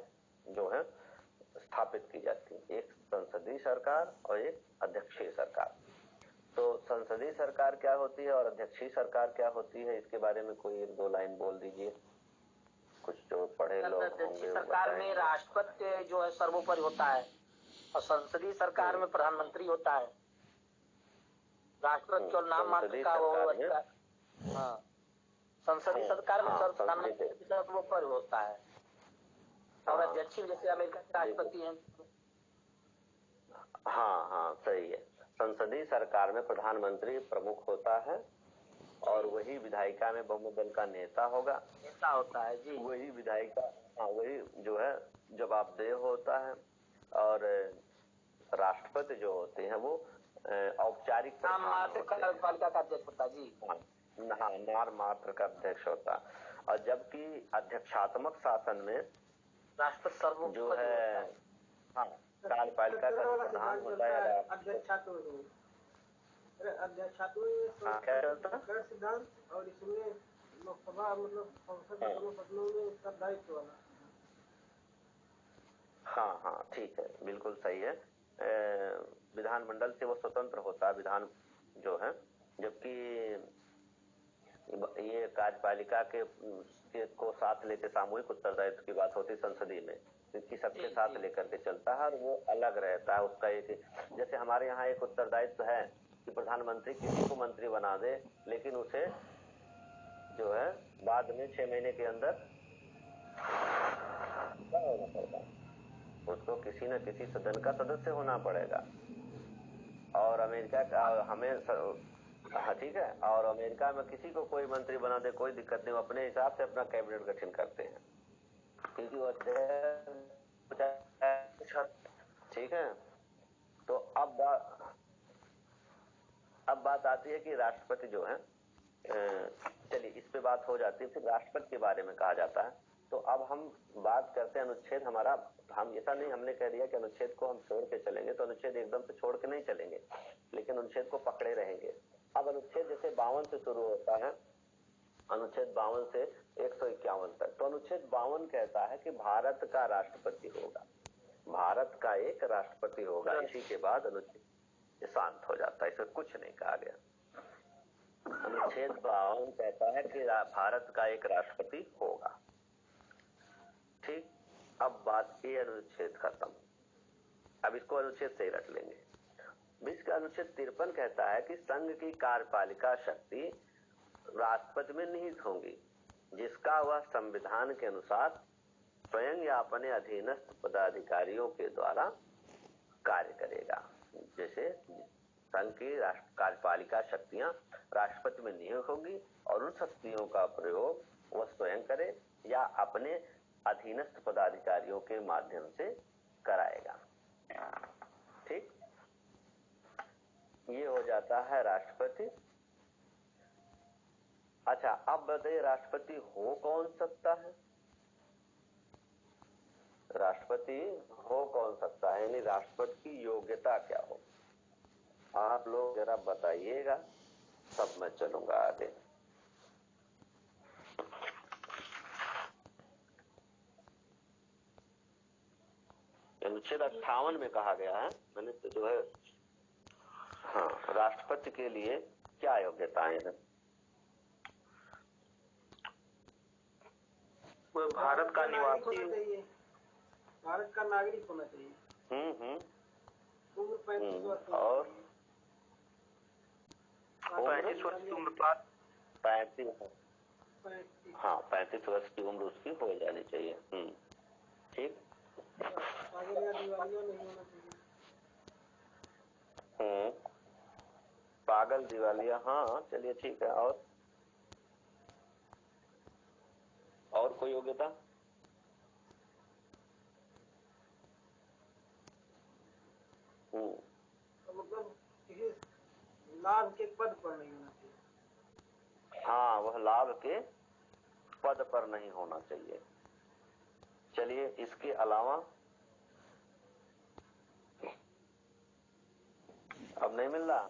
Speaker 2: जो है स्थापित की जाती है, एक संसदीय सरकार और एक अध्यक्षीय सरकार। तो संसदीय सरकार क्या होती है और अध्यक्षीय सरकार क्या होती है, इसके बारे में कोई 1-2 लाइन बोल दीजिए, कुछ जो पढ़े लोग होंगे।
Speaker 4: सरकार में राष्ट्रपति जो है सर्वोपरि होता है, और संसदीय सरकार में प्रधानमंत्री होता है। राष्ट्रपति केवल नाम मात्र का वो अधिकार। हाँ, संसदीय सरकार में प्रधानमंत्री सर्वोपरि होता है, और अध्यक्ष जैसे अमेरिका के राष्ट्रपति हैं।
Speaker 2: हाँ, सही है। संसदीय सरकार में प्रधानमंत्री प्रमुख होता है, और वही विधायिका में बहुमत दल का नेता होता है जी। वही विधायिका, हाँ, वही जो है जवाबदेह होता है, और राष्ट्रपति जो होते हैं वो औपचारिक
Speaker 4: कार्यपालिका का अध्यक्ष होता जी।
Speaker 2: हाँ, नार मात्र का अध्यक्ष होता। और जबकि अध्यक्षात्मक शासन में राष्ट्रपति जो है, हाँ, कार्यपालिका का प्रधान होता है
Speaker 3: अध्यक्षात्मक
Speaker 2: क्या चलता है
Speaker 3: सिद्धांत, और इसमें लोकसभा मतलब संसद के दोनों सदनों में उसका दायित्व वाला।
Speaker 2: हाँ, ठीक है, बिल्कुल सही है। विधानमंडल से वो स्वतंत्र होता है विधान जो है, जबकि ये कार्यपालिका के को साथ लेके सामूहिक उत्तरदायित्व की बात होती है संसदीय में, क्योंकि सबके साथ लेकर के चलता है, और वो अलग रहता है उसका एक। जैसे हमारे यहाँ एक उत्तरदायित्व है कि प्रधानमंत्री किसी को मंत्री बना दे, लेकिन उसे जो है बाद में 6 महीने के अंदर क्या होना पड़ता है, उसको किसी न किसी सदन का सदस्य होना पड़ेगा। और अमेरिका का हमें हाँ, ठीक है, और अमेरिका में किसी को कोई मंत्री बना दे कोई दिक्कत नहीं, वो अपने हिसाब से अपना कैबिनेट गठन करते हैं, क्योंकि वो ठीक है। तो अब बात आती है कि राष्ट्रपति जो है, चलिए इस पे बात हो जाती है, फिर राष्ट्रपति के बारे में कहा जाता है। तो अब हम बात करते हैं अनुच्छेद हमारा, हम ऐसा नहीं हमने कह दिया कि अनुच्छेद को हम छोड़ के चलेंगे, तो अनुच्छेद एकदम से छोड़ के नहीं चलेंगे, लेकिन अनुच्छेद को पकड़े रहेंगे। अब अनुच्छेद जैसे 52 से शुरू होता है, अनुच्छेद 52 से 151 तक। तो अनुच्छेद 52 कहता है कि भारत का राष्ट्रपति होगा, भारत का एक राष्ट्रपति होगा। इसी के बाद अनुच्छेद शांत हो जाता है, इसमें कुछ नहीं कहा गया। अनुच्छेद 52 कहता है कि भारत का एक राष्ट्रपति होगा, ठीक। अब बात ये अनुच्छेद खत्म, अब इसको अनुच्छेद से ही रख लेंगे। बीच का अनुच्छेद 53 कहता है कि संघ की कार्यपालिका शक्ति राष्ट्रपति में निहित होंगी, जिसका वह संविधान के अनुसार स्वयं या अपने अधीनस्थ पदाधिकारियों के द्वारा कार्य करेगा। जैसे संघ की कार्यपालिका शक्तियां राष्ट्रपति में नियुक्त होगी और उन शक्तियों का प्रयोग वह स्वयं करे या अपने अधीनस्थ पदाधिकारियों के माध्यम से कराएगा। ठीक, ये हो जाता है राष्ट्रपति। अच्छा, अब बताइए राष्ट्रपति हो कौन सकता है? राष्ट्रपति हो कौन सकता है, यानी राष्ट्रपति की योग्यता क्या हो? आप लोग जरा बताइएगा, तब मैं चलूंगा आगे। अनुच्छेद 58 में कहा गया है, मैंने तो जो है, हाँ, राष्ट्रपति के लिए क्या योग्यताएं हैं?
Speaker 3: वो भारत का निवासी, भारत का नागरिक होना चाहिए। उम्र 35 वर्ष
Speaker 2: और
Speaker 3: 35 वर्ष की उम्र पास
Speaker 2: 35, हाँ 35 वर्ष की उम्र उसकी हो जानी चाहिए। ठीक,
Speaker 3: पागल या दिवालिया नहीं होना चाहिए।
Speaker 2: पागल दिवालिया, हाँ चलिए ठीक है। और कोई योग्यता?
Speaker 3: मतलब किसी लाभ के पद पर नहीं होना चाहिए।
Speaker 2: हाँ, वह लाभ के पद पर नहीं होना चाहिए। चलिए, इसके अलावा अब नहीं मिल रहा।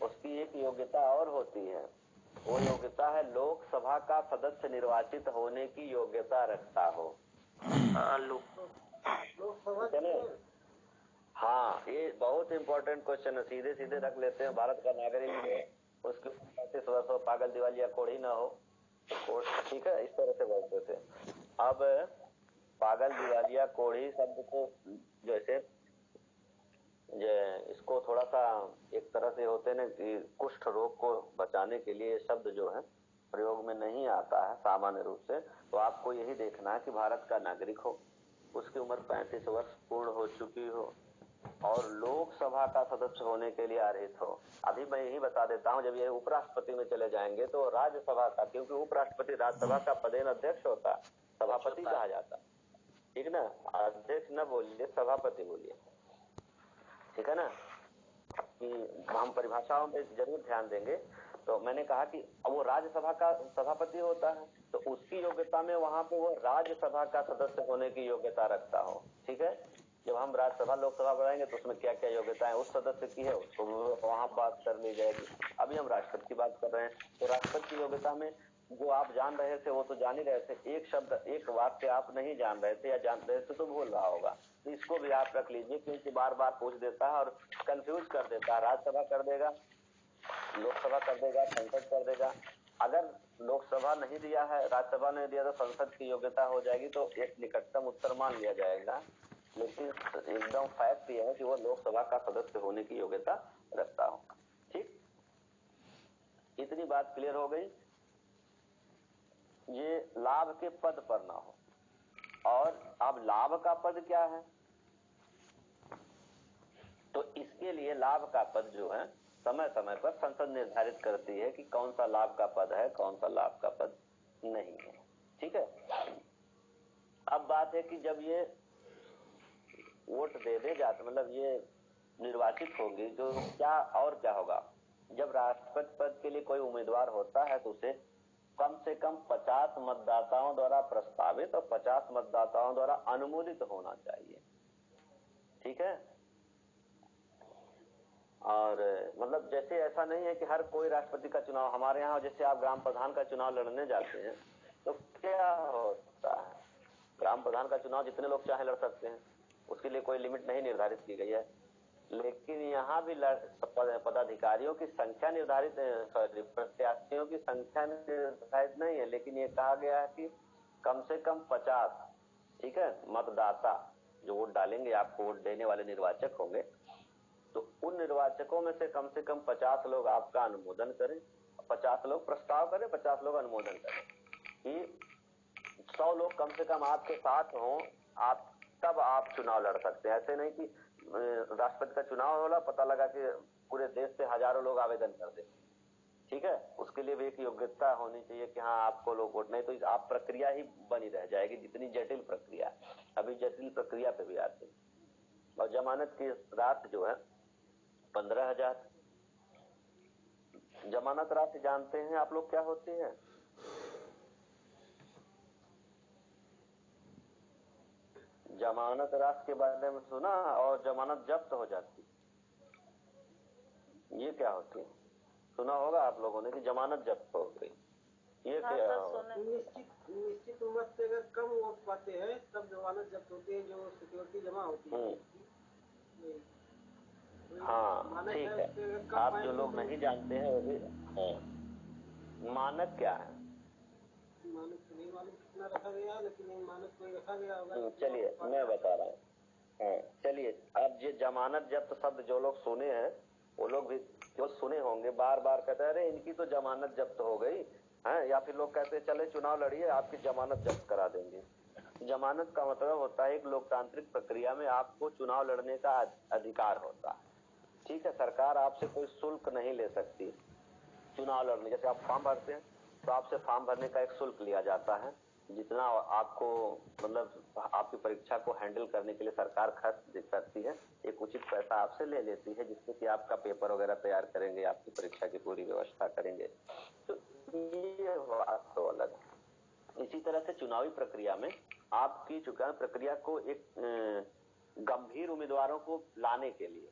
Speaker 2: उसकी एक योग्यता और होती है, वो योग्यता है लोकसभा का सदस्य निर्वाचित होने की योग्यता रखता हो।
Speaker 3: लोकसभा,
Speaker 2: हाँ, ये बहुत इंपॉर्टेंट क्वेश्चन है, सीधे सीधे रख लेते हैं। भारत का नागरिक है, उसके 35 वर्ष हो, पागल दिवालिया कोड़ी ना हो, ठीक है, इस तरह से बोलते थे। अब पागल दिवालिया कोड़ी शब्द को जैसे इसको थोड़ा सा एक तरह से होते हैं कि कुष्ठ रोग को बचाने के लिए शब्द जो है प्रयोग में नहीं आता है सामान्य रूप से। तो आपको यही देखना है कि भारत का नागरिक हो, उसकी उम्र 35 वर्ष पूर्ण हो चुकी हो और लोकसभा का सदस्य होने के लिए अर्हित हो। अभी मैं यही बता देता हूं, जब ये उपराष्ट्रपति में चले जाएंगे तो राज्यसभा का, क्योंकि उपराष्ट्रपति राज्यसभा का पदेन अध्यक्ष होता, सभापति कहा जाता, ठीक ना, अध्यक्ष न बोलिए, सभापति बोलिए, ठीक है ना, कि हम परिभाषाओं में जरूर ध्यान देंगे। तो मैंने कहा कि वो राज्यसभा का सभापति होता है, तो उसकी योग्यता में वहां पे वो राज्यसभा का सदस्य होने की योग्यता रखता हो। ठीक है, जब हम राज्यसभा लोकसभा बढ़ाएंगे तो उसमें क्या क्या योग्यताएं उस सदस्य की है, उसको वहां बात कर ली जाएगी। अभी हम राष्ट्रपति की बात कर रहे हैं, तो राष्ट्रपति की योग्यता में जो आप जान रहे थे वो तो जान ही रहे थे, एक शब्द एक वाक्य आप नहीं जान रहे थे या जान रहे थे तो भूल रहा होगा, इसको भी आप रख लीजिए, क्योंकि बार बार पूछ देता है और कंफ्यूज कर देता है। राज्यसभा कर देगा, लोकसभा कर देगा, संसद कर देगा। अगर लोकसभा नहीं दिया है, राज्यसभा ने दिया, तो संसद की योग्यता हो जाएगी, तो एक निकटतम उत्तर मान लिया जाएगा। लेकिन एकदम फैक्ट यह है कि वो लोकसभा का सदस्य होने की योग्यता रखता हो। ठीक, इतनी बात क्लियर हो गई। ये लाभ के पद पर ना हो। और अब लाभ का पद क्या है, तो इसके लिए लाभ का पद जो है समय समय पर संसद निर्धारित करती है कि कौन सा लाभ का पद है, कौन सा लाभ का पद नहीं है। ठीक है, अब बात है कि जब ये वोट दे जाते, मतलब ये निर्वाचित होंगी, तो क्या और क्या होगा, जब राष्ट्रपति पद के लिए कोई उम्मीदवार होता है तो उसे कम से कम 50 मतदाताओं द्वारा प्रस्तावित और 50 मतदाताओं द्वारा अनुमोदित होना चाहिए। ठीक है, और मतलब जैसे ऐसा नहीं है कि हर कोई राष्ट्रपति का चुनाव, हमारे यहाँ जैसे आप ग्राम प्रधान का चुनाव लड़ने जाते हैं तो क्या होता है, ग्राम प्रधान का चुनाव जितने लोग चाहे लड़ सकते हैं, उसके लिए कोई लिमिट नहीं निर्धारित की गई है। लेकिन यहाँ भी पदाधिकारियों की संख्या निर्धारित, सॉरी, प्रत्याशियों की संख्या निर्धारित नहीं है, लेकिन ये कहा गया है कि कम से कम 50, ठीक है, मतदाता जो वोट डालेंगे, आपको वोट देने वाले निर्वाचक होंगे, तो उन निर्वाचकों में से कम 50 लोग आपका अनुमोदन करें, 50 लोग प्रस्ताव करें, 50 लोग अनुमोदन करें कि 100 लोग कम से कम आपके साथ हों, आप तब आप चुनाव लड़ सकते हैं। ऐसे नहीं कि राष्ट्रपति का चुनाव होला, पता लगा कि पूरे देश से हजारों लोग आवेदन कर दे, ठीक है, उसके लिए भी एक योग्यता होनी चाहिए कि हाँ आपको लोग वोट, नहीं तो आप प्रक्रिया ही बनी रह जाएगी, जितनी जटिल प्रक्रिया। अभी जटिल प्रक्रिया पे भी आते हैं। और जमानत की राशि जो है 15,000। जमानत राशि जानते हैं आप लोग क्या होती है? जमानत राशि के बारे में सुना? और जमानत जब्त हो जाती, ये क्या होती है? सुना होगा आप लोगों ने कि जमानत जब्त हो गई, ये
Speaker 5: हाँ
Speaker 2: क्या
Speaker 5: सर,
Speaker 2: होगा?
Speaker 5: सुने।
Speaker 3: निश्चित उम्र से अगर कम वोट पाते हैं तब जमानत जब्त होती है, जो सिक्योरिटी जमा होती है।
Speaker 2: हाँ
Speaker 3: मानक
Speaker 2: ठीक
Speaker 3: है, उससे
Speaker 2: है।
Speaker 3: अगर कम
Speaker 2: आप
Speaker 3: पाए
Speaker 2: जो
Speaker 3: तो
Speaker 2: लोग नहीं जानते हैं वो भी, मानक क्या है?
Speaker 3: मानक तो नहीं मालूम कितना रखा गया, लेकिन एक मानक कोई रखा गया होगा।
Speaker 2: चलिए मैं बता रहा हूँ। हाँ चलिए, अब ये जमानत जब्त शब्द जो लोग सुने हैं वो लोग भी जो सुने होंगे बार बार कहते हैं अरे इनकी तो जमानत जब्त हो गई है, या फिर लोग कहते हैं चले चुनाव लड़िए आपकी जमानत जब्त करा देंगे। जमानत का मतलब होता है एक लोकतांत्रिक प्रक्रिया में आपको चुनाव लड़ने का अधिकार होता है, ठीक है। सरकार आपसे कोई शुल्क नहीं ले सकती चुनाव लड़ने। जैसे आप फॉर्म भरते हैं तो आपसे फॉर्म भरने का एक शुल्क लिया जाता है, जितना आपको मतलब आपकी परीक्षा को हैंडल करने के लिए सरकार खर्च करती है, एक उचित पैसा आपसे ले लेती है, जिससे कि आपका पेपर वगैरह तैयार करेंगे, आपकी परीक्षा की पूरी व्यवस्था करेंगे। तो ये बात तो अलग है। इसी तरह से चुनावी प्रक्रिया में आपकी चुनाव प्रक्रिया को एक गंभीर उम्मीदवारों को लाने के लिए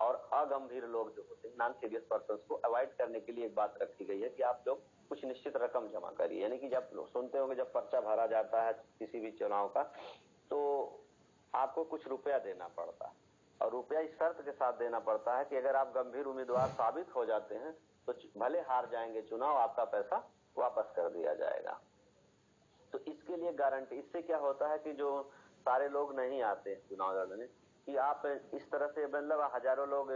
Speaker 2: और अगंभीर लोग जो होते हैं नॉन सीरियस पर्सन को अवॉइड करने के लिए एक बात रखी गई है कि आप लोग कुछ निश्चित रकम जमा करिए। यानी कि जब सुनते होंगे जब पर्चा भरा जाता है किसी भी चुनाव का तो आपको कुछ रुपया देना पड़ता है, और रुपया इस शर्त के साथ देना पड़ता है कि अगर आप गंभीर उम्मीदवार साबित हो जाते हैं तो भले हार जाएंगे चुनाव, आपका पैसा वापस कर दिया जाएगा। तो इसके लिए गारंटी, इससे क्या होता है कि जो सारे लोग नहीं आते चुनाव लड़ने, कि आप इस तरह से मतलब हजारों लोग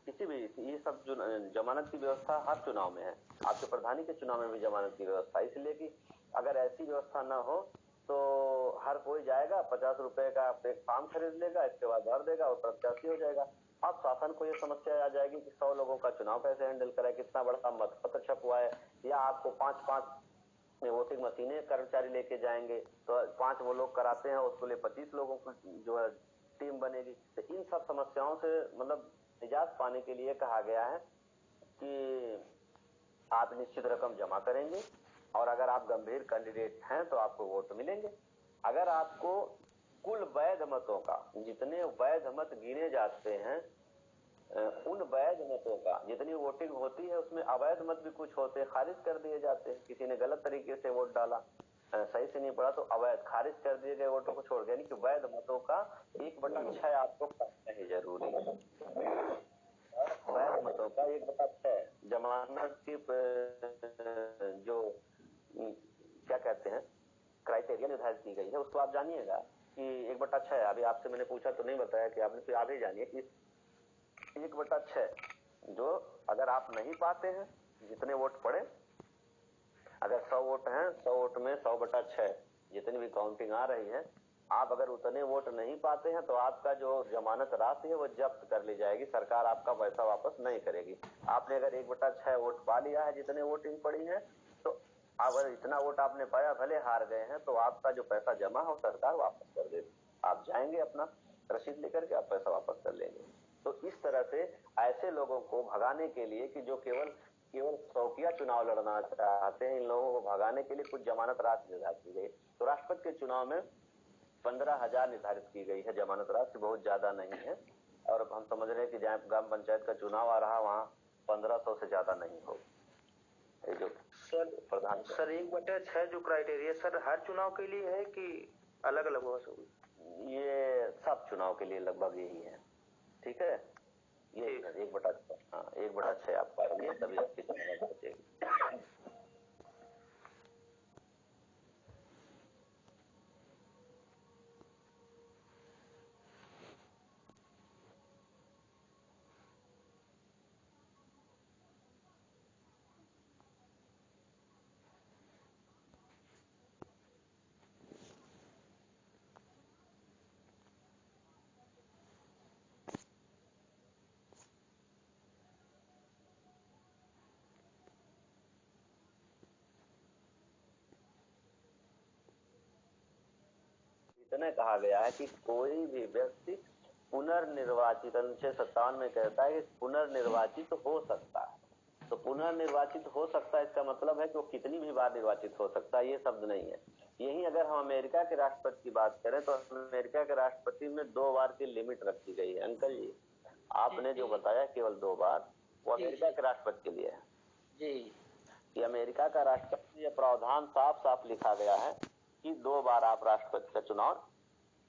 Speaker 2: किसी भी, ये सब जो जमानत की व्यवस्था हर चुनाव में है, आपके प्रधानी के चुनाव में भी जमानत की व्यवस्था, इसलिए कि अगर ऐसी व्यवस्था न हो तो हर कोई जाएगा 50 रुपए का एक फॉर्म खरीद लेगा, इसके बाद भर देगा और प्रत्याशी हो जाएगा। अब शासन को ये समस्या आ जाएगी कि 100 लोगों का चुनाव कैसे हैंडल कराए, कितना बड़ा मतपत्र छपवाए, या आपको 5-5 वोटिंग मशीनें कर्मचारी लेके जाएंगे, तो 5 वो लोग कराते हैं उसको लिए 25 लोगों की जो है टीम बनेगी। तो इन सब समस्याओं से मतलब निजात पाने के लिए कहा गया है कि आप निश्चित रकम जमा करेंगे और अगर आप गंभीर कैंडिडेट हैं तो आपको वोट मिलेंगे। अगर आपको कुल वैध मतों का, जितने वैध मत गिने जाते हैं उन वैध मतों का, जितनी वोटिंग होती है उसमें अवैध मत भी कुछ होते हैं, खारिज कर दिए जाते हैं। किसी ने गलत तरीके से वोट डाला, सही से नहीं पड़ा तो अवैध खारिज कर दिए गए वोटों को छोड़ गया। यानी कि वैध मतों का 1/6 आपको पाना ही जरूरी है। वैध मतों का 1/6 जमानत की जो क्या कहते हैं क्राइटेरिया निर्धारित की गई है उसको आप जानिएगा कि 1/6। अभी आपसे मैंने पूछा तो नहीं बताया कि आपने, फिर आप ही जानिए कि 1/6 जो अगर आप नहीं पाते हैं, जितने वोट पड़े, अगर 100 वोट हैं, 100 वोट में 100/6 जितनी भी काउंटिंग आ रही है, आप अगर उतने वोट नहीं पाते हैं तो आपका जो जमानत राशि है वो जब्त कर ली जाएगी, सरकार आपका पैसा वापस नहीं करेगी। आपने अगर 1/6 वोट पा लिया है, जितने वोटिंग पड़ी है, तो अगर इतना वोट आपने पाया भले हार गए हैं तो आपका जो पैसा जमा हो सरकार वापस कर देगी। आप जाएंगे अपना रसीद लेकर के आप पैसा वापस कर लेंगे। तो इस तरह से ऐसे लोगों को भगाने के लिए कि जो केवल शौकिया चुनाव लड़ना चाहते हैं, इन लोगों को भगाने के लिए कुछ जमानत राशि निर्धारित की गई। तो राष्ट्रपति के चुनाव में 15,000 निर्धारित की गई है जमानत राशि, बहुत ज्यादा नहीं है। और हम समझ रहे हैं कि जहाँ ग्राम पंचायत का चुनाव आ रहा वहाँ 1500 से ज्यादा नहीं हो। जो
Speaker 6: सर
Speaker 2: प्रधान
Speaker 6: सर 1/6 जो क्राइटेरिया सर हर चुनाव के लिए है कि अलग अलग होगा सर?
Speaker 2: ये सब चुनाव के लिए लगभग यही है, ठीक है। ये 1/6, हाँ 1/6 आप पाएंगे तभी आपकी जमानत बचेगी। इतने कहा गया है कि कोई भी व्यक्ति पुनर्निर्वाचित, अनुच्छेद 57 में कहता है कि पुनर्निर्वाचित हो सकता है। तो पुनर्निर्वाचित हो सकता है इसका मतलब है कि वो कितनी भी बार निर्वाचित हो सकता है, ये शब्द नहीं है। यही अगर हम अमेरिका के राष्ट्रपति की बात करें तो अमेरिका के राष्ट्रपति में 2 बार की लिमिट रखी गई है। अंकल जी, आपने जो बताया केवल 2 बार, वो अमेरिका के राष्ट्रपति के लिए है
Speaker 4: जी।
Speaker 2: कि अमेरिका का राष्ट्रपति ये प्रावधान साफ साफ लिखा गया है कि 2 बार आप राष्ट्रपति का चुनाव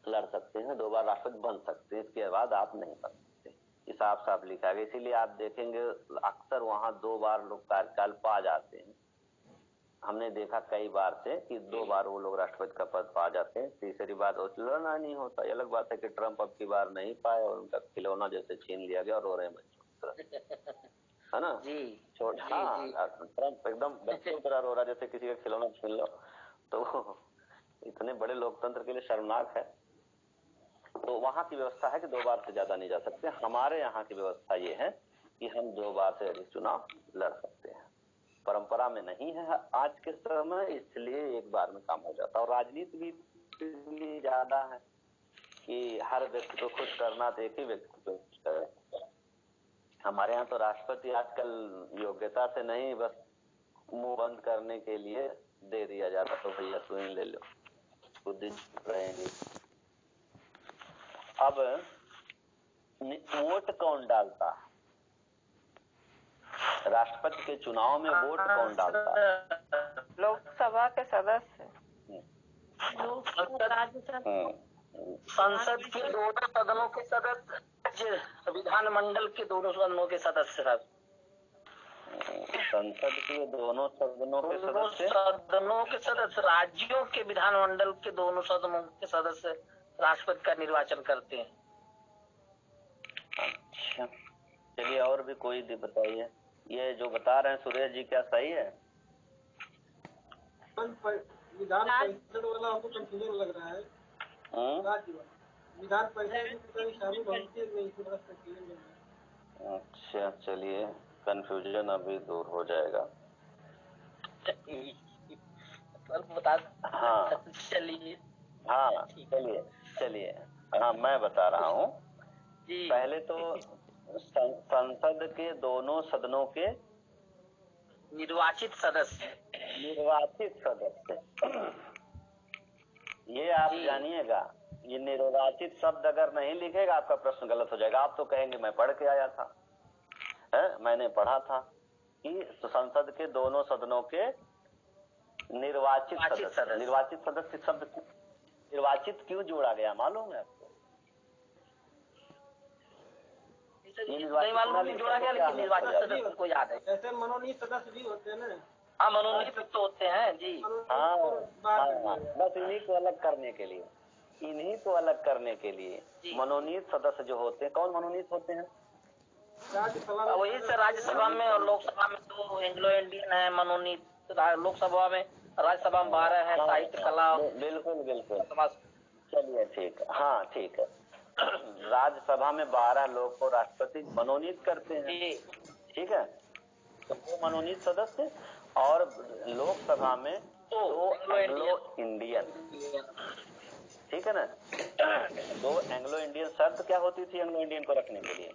Speaker 2: लड़ सकते हैं, 2 बार राष्ट्रपति बन सकते हैं, इसके बाद आप नहीं बन सकते, ये साफ साफ लिखा गया। इसीलिए आप देखेंगे अक्सर वहां 2 बार लोग कार्यकाल पा जाते हैं। हमने देखा कई बार से कि 2 बार वो लोग राष्ट्रपति का पद पा जाते हैं, तीसरी बार लड़ना नहीं होता। ये अलग बात है कि ट्रम्प अब की बार नहीं पाए और उनका खिलौना जैसे छीन लिया गया और रो रहे हैं बच्चों, है ना
Speaker 4: जी
Speaker 2: छोटा। हाँ, ट्रम्प एकदम बच्चों की तरह रो रहा जैसे किसी का खिलौना छीन लो, तो इतने बड़े लोकतंत्र के लिए शर्मनाक है। तो वहां की व्यवस्था है कि 2 बार से ज्यादा नहीं जा सकते। हमारे यहाँ की व्यवस्था ये है कि हम 2 बार से अधिक चुनाव लड़ सकते हैं। परंपरा में नहीं है आज के समय, इसलिए 1 बार में काम हो जाता है। और राजनीति भी इसलिए ज्यादा है कि हर व्यक्ति को खुश करना, तो एक ही व्यक्ति को खुश करे। हमारे यहाँ तो राष्ट्रपति आजकल योग्यता से नहीं, बस मुंह बंद करने के लिए दे दिया जाता, तो भैया तू ही ले लो, कुछ दिन रहेंगे। अब वोट कौन डालता है? राष्ट्रपति के चुनाव में वोट कौन डालता है?
Speaker 5: लोकसभा के सदस्य,
Speaker 4: संसद के दोनों सदनों के सदस्य, विधानमंडल के दोनों सदनों के सदस्य।
Speaker 2: संसद के दोनों सदनों के सदस्य,
Speaker 4: राज्यों के विधानमंडल के दोनों सदनों के सदस्य राष्ट्रपति का निर्वाचन करते हैं।
Speaker 2: अच्छा, चलिए और भी कोई बताइए। ये जो बता रहे हैं सुरेश जी, क्या सही है?
Speaker 3: विधान परिषद वाला हमको कंफ्यूजन लग रहा है। विधान परिषद शामिल होती है नहीं, थोड़ा कंफ्यूजन लग रहा है।
Speaker 2: अच्छा, चलिए कंफ्यूजन अभी दूर हो जाएगा। हाँ
Speaker 4: चलिए,
Speaker 2: हाँ चलिए हाँ, मैं बता रहा हूँ। पहले तो संसद के दोनों सदनों के
Speaker 4: निर्वाचित सदस्य,
Speaker 2: ये आप जानिएगा। ये निर्वाचित शब्द अगर नहीं लिखेगा आपका प्रश्न गलत हो जाएगा। आप तो कहेंगे मैं पढ़ के आया था, मैंने पढ़ा था कि संसद के दोनों सदनों के निर्वाचित सदस्य। निर्वाचित सदस्य शब्द निर्वाचित क्यों जोड़ा गया मालूम है आपको?
Speaker 4: नहीं मालूम, नहीं जोड़ा गया, लेकिन निर्वाचित सदस्य को याद है।
Speaker 3: ऐसे मनोनीत सदस्य भी होते हैं ना।
Speaker 4: हाँ, मनोनीत तो होते हैं जी।
Speaker 2: हाँ, बस इन्हीं को अलग करने के लिए, मनोनीत सदस्य जो होते हैं, कौन मनोनीत होते हैं?
Speaker 4: वही से राज्यसभा में और लोकसभा में 2 एंग्लो इंडियन है मनोनीत। लोकसभा में, राज्यसभा में 12 है, साहित्य कला।
Speaker 2: बिल्कुल। चलिए ठीक है, हाँ ठीक है। राज्यसभा में 12 लोग को राष्ट्रपति मनोनीत करते हैं, ठीक है, तो वो मनोनीत सदस्य। और लोकसभा में 2 एंग्लो इंडियन, ठीक है ना। 2 एंग्लो इंडियन। शर्त क्या होती थी एंग्लो इंडियन को रखने के लिए?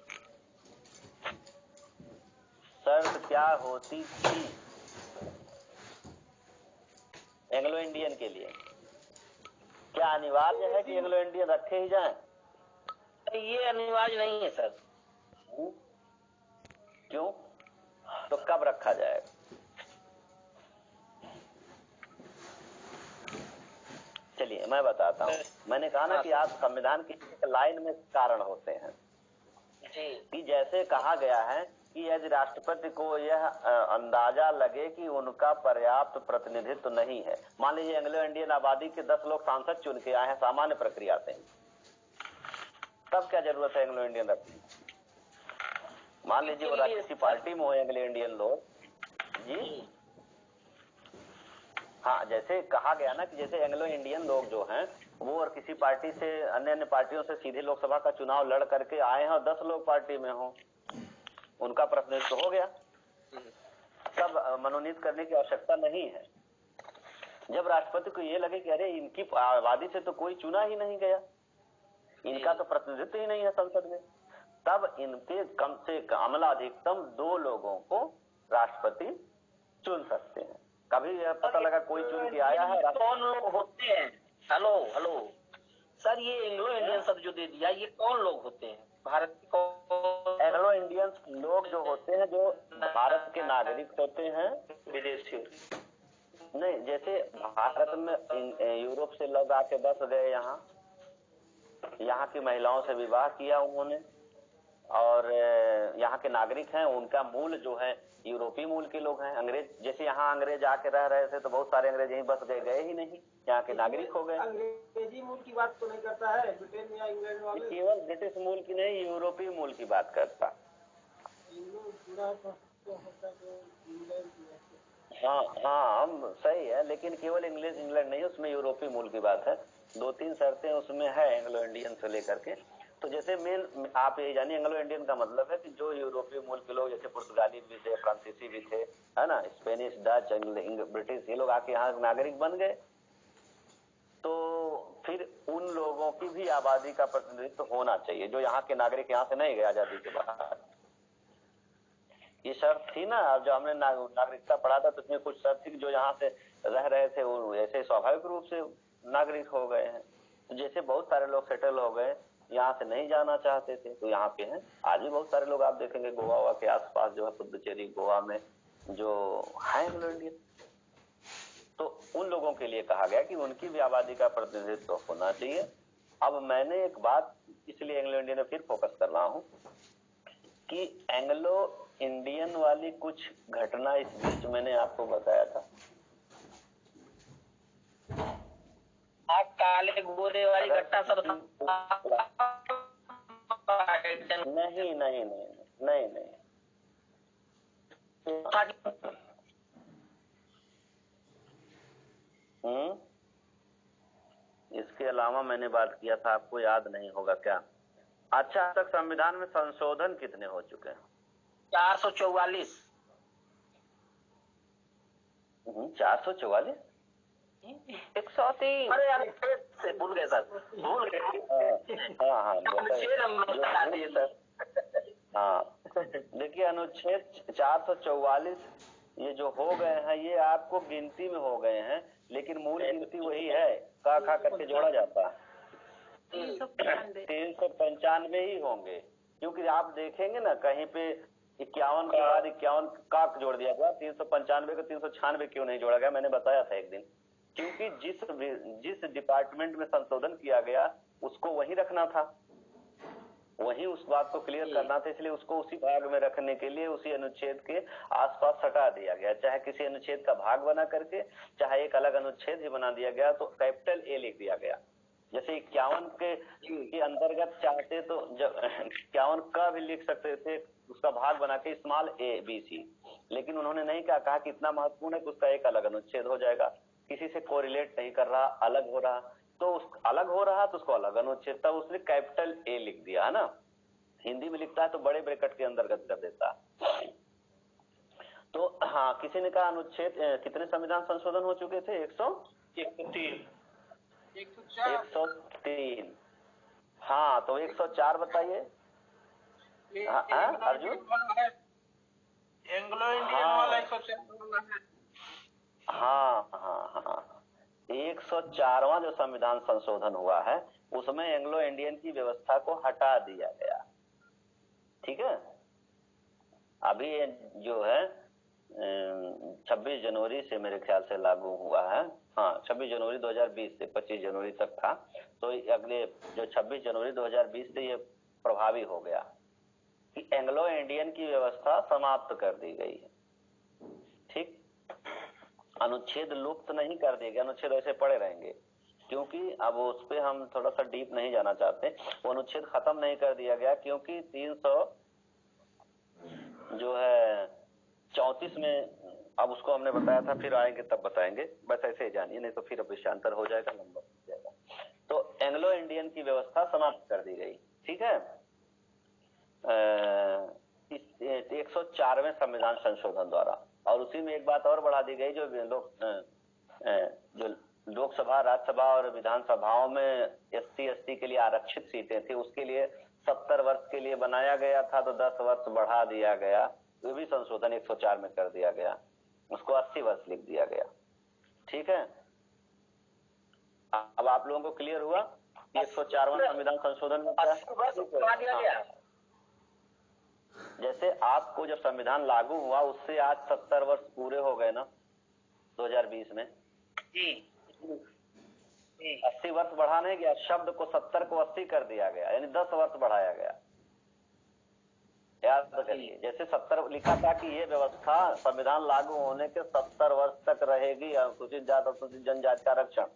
Speaker 2: शर्त क्या होती थी एंग्लो इंडियन के लिए? क्या अनिवार्य है कि एंग्लो इंडियन रखे ही जाएं?
Speaker 4: ये अनिवार्य नहीं है सर।
Speaker 2: क्यों? तो कब रखा जाएगा? चलिए मैं बताता हूँ। मैंने कहा ना कि आप संविधान की लाइन में कारण होते हैं कि जैसे कहा गया है कि यदि राष्ट्रपति को यह अंदाजा लगे कि उनका पर्याप्त प्रतिनिधित्व नहीं है, मान लीजिए एंग्लो इंडियन आबादी के 10 लोग सांसद चुन के आए हैं सामान्य प्रक्रिया से, तब क्या जरूरत है एंग्लो इंडियन रखने? मान लीजिए वो किसी पार्टी में हो एंग्लो इंडियन लोग जी। हाँ, जैसे कहा गया ना कि जैसे एंग्लो इंडियन लोग जो हैं वो और किसी पार्टी से, अन्य पार्टियों से सीधे लोकसभा का चुनाव लड़ करके आए हैं और 10 लोग पार्टी में हो, उनका प्रतिनिधित्व हो गया, तब मनोनीत करने की आवश्यकता नहीं है। जब राष्ट्रपति को ये लगे कि अरे इनकी आबादी से तो कोई चुना ही नहीं गया, इनका तो प्रतिनिधित्व ही नहीं है संसद में, तब इनके कम से कम अधिकतम 2 लोगों को राष्ट्रपति चुन सकते हैं। कभी यह पता लगा कोई चुन के आया है?
Speaker 4: कौन लोग होते हैं? हेलो हेलो सर, ये एंग्लो इंडियन शब्द जो दे दिया, ये कौन लोग होते हैं? भारत के
Speaker 2: एंग्लो इंडियंस लोग जो होते हैं, जो भारत के नागरिक होते हैं,
Speaker 1: विदेशी
Speaker 2: नहीं, जैसे भारत में यूरोप से लोग आके बस गए, यहाँ की महिलाओं से विवाह किया उन्होंने, और यहाँ के नागरिक हैं, उनका मूल जो है यूरोपीय मूल के लोग हैं। अंग्रेज जैसे यहाँ अंग्रेज आके रह रहे थे तो बहुत सारे अंग्रेज यहीं बस गए ही नहीं, यहाँ के नागरिक हो गए।
Speaker 3: अंग्रेजी मूल की बात तो नहीं करता है ब्रिटेन या इंग्लैंड वाले?
Speaker 2: केवल ब्रिटिश मूल की नहीं, यूरोपीय मूल की बात करता। हाँ, हम सही है, लेकिन केवल इंग्लैंड नहीं, उसमें यूरोपीय मूल की बात है। 2-3 शर्तें उसमें है एंग्लो इंडियन से लेकर के। तो जैसे मेन आप यही जानिए, एंग्लो इंडियन का मतलब है कि जो यूरोपीय मूल के लोग, जैसे पुर्तगाली भी थे, फ्रांसीसी भी थे, है ना, स्पेनिश, डच, ब्रिटिश, ये लोग आके यहाँ नागरिक बन गए, तो फिर उन लोगों की भी आबादी का प्रतिनिधित्व होना चाहिए, जो यहाँ के नागरिक यहाँ से नहीं गए आजादी के बाद। ये शर्त थी ना, अब जो हमने नागरिकता पढ़ा था तो उसमें कुछ शर्त थी कि जो यहाँ से रह रहे थे वो ऐसे स्वाभाविक रूप से नागरिक हो गए हैं। तो जैसे बहुत सारे लोग सेटल हो गए, यहाँ से नहीं जाना चाहते थे, तो यहाँ पे हैं। आज भी बहुत सारे लोग आप देखेंगे गोवा के आसपास जो है, पुदुचेरी, गोवा में जो है एंग्लो इंडियन, तो उन लोगों के लिए कहा गया कि उनकी भी आबादी का प्रतिनिधित्व होना चाहिए। अब मैंने एक बात इसलिए एंग्लो इंडियन में फिर फोकस कर रहा हूँ कि एंग्लो इंडियन वाली कुछ घटना इस बीच मैंने आपको बताया था,
Speaker 4: काले गोरे वाली घटना सर?
Speaker 2: नहीं नहीं नहीं नहीं नहीं, इसके अलावा मैंने बात किया था, आपको याद नहीं होगा क्या? अच्छा, अब तक संविधान में संशोधन कितने हो चुके हैं?
Speaker 4: 444।
Speaker 2: 444?
Speaker 5: 103।
Speaker 4: अरे यार से भूल गए सर, भूल गए।
Speaker 2: हाँ,
Speaker 4: बता दिए सर।
Speaker 2: हाँ, देखिए अनुच्छेद 444 ये जो हो गए हैं, ये आपको गिनती में हो गए हैं, लेकिन मूल गिनती वही है, का खा करके जोड़ा जाता है। 395 ही होंगे, क्योंकि आप देखेंगे ना कहीं पे 51 के बाद 51 का जोड़ दिया गया, 395 को 396 क्यों नहीं जोड़ा गया? मैंने बताया था एक दिन, क्योंकि जिस डिपार्टमेंट में संशोधन किया गया उसको वही रखना था, वही उस बात को क्लियर करना था, इसलिए उसको उसी भाग में रखने के लिए उसी अनुच्छेद के आसपास हटा दिया गया, चाहे किसी अनुच्छेद का भाग बना करके, चाहे एक अलग अनुच्छेद ही बना दिया गया, तो कैपिटल ए लिख दिया गया। जैसे 51 के अंतर्गत चाहते तो 51 का भी लिख सकते थे, उसका भाग बना के स्मॉल ए बी सी, लेकिन उन्होंने नहीं कहा कि इतना महत्वपूर्ण है कि उसका एक अलग अनुच्छेद हो जाएगा, किसी से कोरिलेट नहीं कर रहा, अलग हो रहा, तो अलग हो रहा तो उसको अलग अनुच्छेद, तब उसने कैपिटल ए लिख दिया, है ना। हिंदी में लिखता है तो बड़े ब्रैकेट के अंतर्गत कर देता। तो हाँ, किसी ने कहा अनुच्छेद कितने संविधान संशोधन हो चुके थे? 103। हाँ, तो 104 बताइए। अर्जुन,
Speaker 6: एंग्लो इंडियन वाला 104 है।
Speaker 2: हाँ, 104वां जो संविधान संशोधन हुआ है उसमें एंग्लो इंडियन की व्यवस्था को हटा दिया गया, ठीक है। अभी जो है 26 जनवरी से मेरे ख्याल से लागू हुआ है, हाँ 26 जनवरी 2020 से 25 जनवरी तक था, तो अगले जो 26 जनवरी 2020 से ये प्रभावी हो गया कि एंग्लो इंडियन की व्यवस्था समाप्त कर दी गई है, ठीक। अनुच्छेद लुप्त नहीं कर दिए गए, अनुच्छेद ऐसे पड़े रहेंगे, क्योंकि अब उस पे हम थोड़ा सा डीप नहीं जाना चाहते। वो अनुच्छेद खत्म नहीं कर दिया गया क्योंकि 300 जो है 34 में, अब उसको हमने बताया था, फिर आएंगे तब बताएंगे, बस ऐसे ही जानिए, नहीं तो फिर अब विषयांतर हो जाएगा, लंबा हो जाएगा। तो एंग्लो इंडियन की व्यवस्था समाप्त कर दी गई, ठीक है, 104वें संविधान संशोधन द्वारा। और उसी में एक बात और बढ़ा दी गई, जो लोग जो लोकसभा, राज्यसभा और विधानसभाओं में SC/ST के लिए आरक्षित सीटें थी, उसके लिए 70 वर्ष के लिए बनाया गया था, तो 10 वर्ष बढ़ा दिया गया। वो भी संशोधन 104 में कर दिया गया, उसको 80 वर्ष लिख दिया गया। ठीक है, अब आप लोगों को क्लियर हुआ 104वां संविधान संशोधन में क्या है? जैसे आपको जब संविधान लागू हुआ उससे आज 70 वर्ष पूरे हो गए ना 2020 में।
Speaker 4: जी
Speaker 2: 80 वर्ष बढ़ा नहीं गया, शब्द को 70 को 80 कर दिया गया, यानी 10 वर्ष बढ़ाया गया। याद करिए, जैसे 70 लिखा था कि ये व्यवस्था संविधान लागू होने के 70 वर्ष तक रहेगी, अनुसूचित जाति अनुसूचित जनजाति का आरक्षण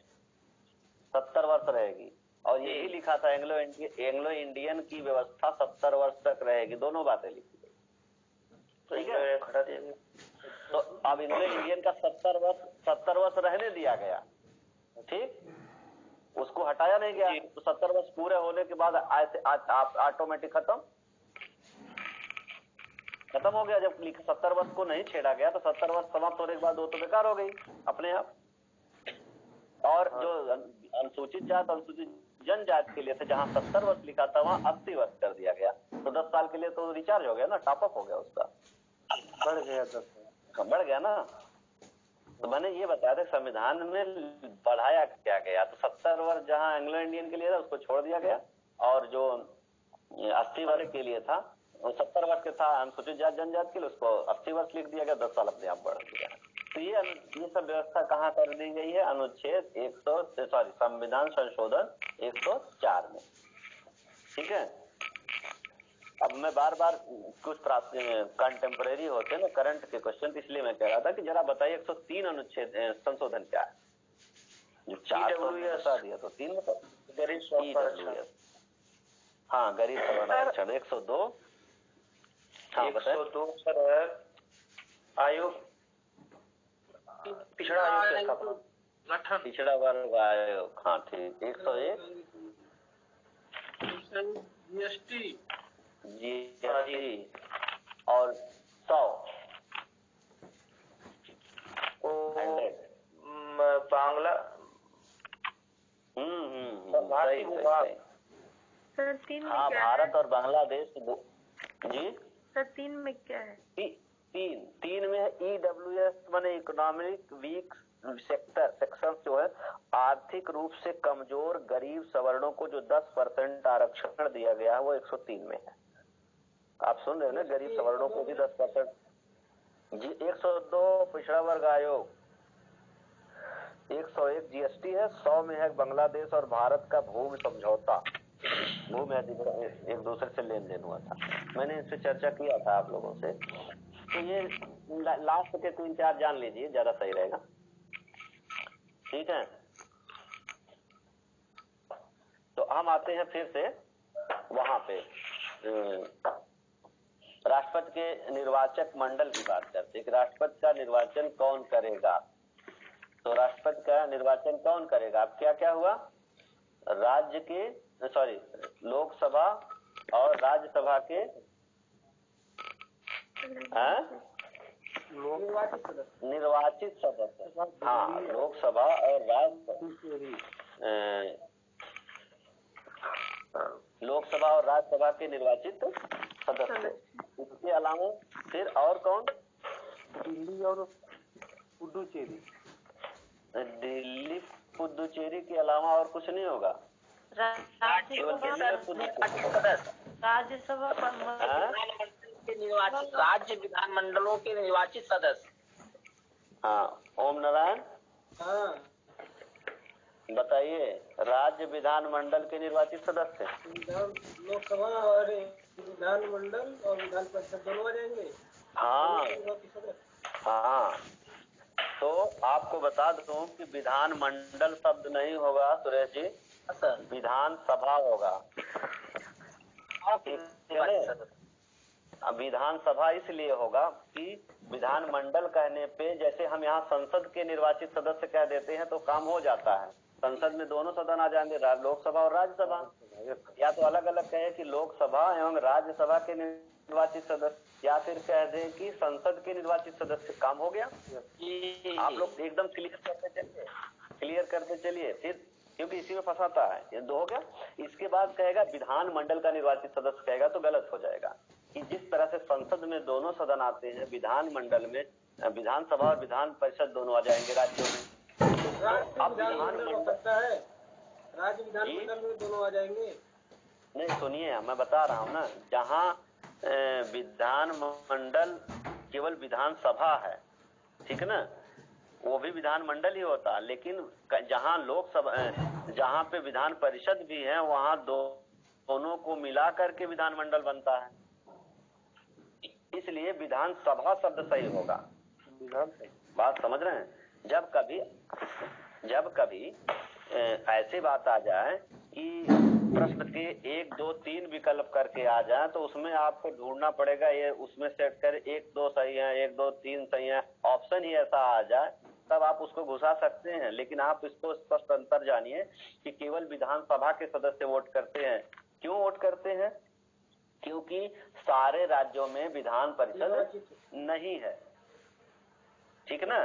Speaker 2: 70 वर्ष रहेगी, और यही लिखा था एंग्लो इंडियन की व्यवस्था 70 वर्ष तक रहेगी। दोनों बातें लिखी गई, ठीक है। तो अब एंग्लो इंडियन का 70 वर्ष रहने दिया गया, ठीक, उसको हटाया नहीं गया। तो 70 वर्ष पूरे होने के बाद ऑटोमेटिक खत्म हो गया। जब 70 वर्ष को नहीं छेड़ा गया तो 70 वर्ष समाप्त होने के बाद वो तो बेकार हो गई अपने आप। और जो अनुसूचित जाति अनुसूचित जनजाति के लिए थे, जहां 70 वर्ष लिखा था वहां 80 वर्ष कर दिया गया। तो 10 साल के लिए तो रिचार्ज हो गया ना, टॉपअप हो गया, उसका बढ़ गया ना। तो मैंने ये बताया था संविधान में बढ़ाया क्या गया, तो 70 वर्ष जहां एंग्लो इंडियन के लिए था उसको छोड़ दिया गया, और जो 80 वर्ष के लिए था, 70 वर्ष के था अनुसूचित जाति जनजाति के लिए, उसको 80 वर्ष लिख दिया गया, 10 साल अपने आप बढ़ गया। तो ये सब व्यवस्था कहाँ कर दी गई है? अनुच्छेद संविधान संशोधन 104 में। ठीक है, अब मैं बार बार कुछ कंटेम्परेरी होते हैं ना, करंट के क्वेश्चन, इसलिए मैं कह रहा था कि जरा बताइए 103 अनुच्छेद संशोधन क्या है? जो 4 बता दिया तो 3 गरीब, हाँ गरीब समान आरक्षण 102। हाँ
Speaker 6: 102 सर आयोग, पिछड़ा आयोग की स्थापना,
Speaker 2: पिछड़ा वर्ग आयोग, हाँ ठीक। 101
Speaker 3: GST
Speaker 2: और 100
Speaker 6: बांग्ला
Speaker 2: सही सही।
Speaker 5: सर 3 में
Speaker 2: हाँ
Speaker 5: क्या
Speaker 2: भारत
Speaker 5: है?
Speaker 2: और बांग्लादेश जी
Speaker 5: सर 3 में क्या है?
Speaker 2: तीन में है EWS माने इकोनॉमिक वीक सेक्शन जो है, आर्थिक रूप से कमजोर गरीब सवर्णों को जो 10% आरक्षण दिया गया है वो 103 में है। आप सुन रहे हैं ना, गरीब सवर्णों को भी 10% जी। 102 पिछड़ा वर्ग आयोग, 101 GST है, 100 में है बांग्लादेश और भारत का भूमि समझौता, भूमि अधिग्रहण, एक दूसरे से लेन देन हुआ था। मैंने इस पे चर्चा किया था आप लोगों से, तो ये लास्ट के 3-4 जान लीजिए, ज्यादा सही रहेगा। ठीक है, तो हम आते हैं फिर से वहां पे राष्ट्रपति के निर्वाचक मंडल की बात करते हैं कि राष्ट्रपति का निर्वाचन कौन करेगा। तो राष्ट्रपति का निर्वाचन कौन करेगा? अब क्या क्या हुआ, राज्य के लोकसभा और राज्यसभा के निर्वाचित सदस्य, हाँ लोकसभा और राज्यसभा के निर्वाचित सदस्य। इसके अलावा फिर और कौन?
Speaker 6: दिल्ली और पुडुचेरी,
Speaker 2: दिल्ली पुडुचेरी के अलावा और कुछ नहीं होगा।
Speaker 5: राज्यसभा
Speaker 4: के निर्वाचित राज्य विधानमंडलों के निर्वाचित सदस्य।
Speaker 2: हाँ ओम नारायण,
Speaker 3: हाँ
Speaker 2: बताइए, राज्य विधानमंडल के निर्वाचित सदस्य,
Speaker 3: लोकसभा और विधानमंडल और विधान परिषद दोनों आ जाएंगे।
Speaker 2: हाँ। तो आपको बता दूं कि विधानमंडल शब्द नहीं होगा सुरेश जी, विधानसभा होगा। विधानसभा इसलिए होगा कि विधानमंडल कहने पे, जैसे हम यहाँ संसद के निर्वाचित सदस्य कह देते हैं तो काम हो जाता है। संसद में दोनों सदन आ जाएंगे, लोकसभा और राज्यसभा, या तो अलग अलग कहे कि लोकसभा एवं राज्यसभा के
Speaker 7: निर्वाचित सदस्य, या फिर कह दें कि संसद के निर्वाचित सदस्य। काम हो गया। आप लोग एकदम क्लियर करते चलिए फिर, क्योंकि इसी में फंसाता है। ये दो हो गया। इसके बाद कहेगा विधानमंडल का निर्वाचित सदस्य, कहेगा तो गलत हो जाएगा कि जिस तरह से संसद में दोनों सदन आते हैं, विधानमंडल में विधानसभा और विधान परिषद दोनों आ जाएंगे राज्यों में।
Speaker 3: राज्य विधानमंडल हो सकता है, राज्य विधानमंडल में दोनों आ जाएंगे।
Speaker 7: नहीं सुनिए, मैं बता रहा हूँ ना, जहाँ विधानमंडल केवल विधानसभा है, ठीक है ना, वो भी विधानमंडल ही होता है, लेकिन जहाँ लोकसभा, जहाँ पे विधान परिषद भी है, वहाँ दोनों को मिला करके विधानमंडल बनता है, इसलिए विधानसभा शब्द सही होगा। बात समझ रहे हैं? जब कभी ऐसी बात आ जाए कि प्रश्न के 1 2 3 विकल्प करके आ जाए, तो उसमें आपको ढूंढना पड़ेगा, ये उसमें सेट कर 1 2 सही है, 1 2 3 सही है, ऑप्शन ही ऐसा आ जाए, तब आप उसको घुसा सकते हैं। लेकिन आप इसको स्पष्ट अंतर जानिए कि केवल विधानसभा के सदस्य वोट करते हैं। क्यों वोट करते हैं? क्योंकि सारे राज्यों में विधान परिषद नहीं है, ठीक है ना,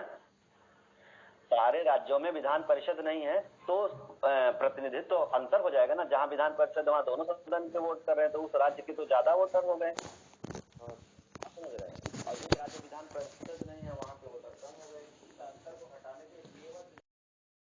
Speaker 7: सारे राज्यों में विधान परिषद नहीं है, तो प्रतिनिधित्व तो अंतर हो जाएगा ना। जहां विधान परिषद वहां दोनों सदन पे वोट कर रहे हैं, तो उस राज्य के तो ज्यादा वोटर हो गए, समझ रहे हैं। और जिस राज्य विधान परिषद नहीं है, वहां के वोटर कम हो गए। इस अंतर को हटाने के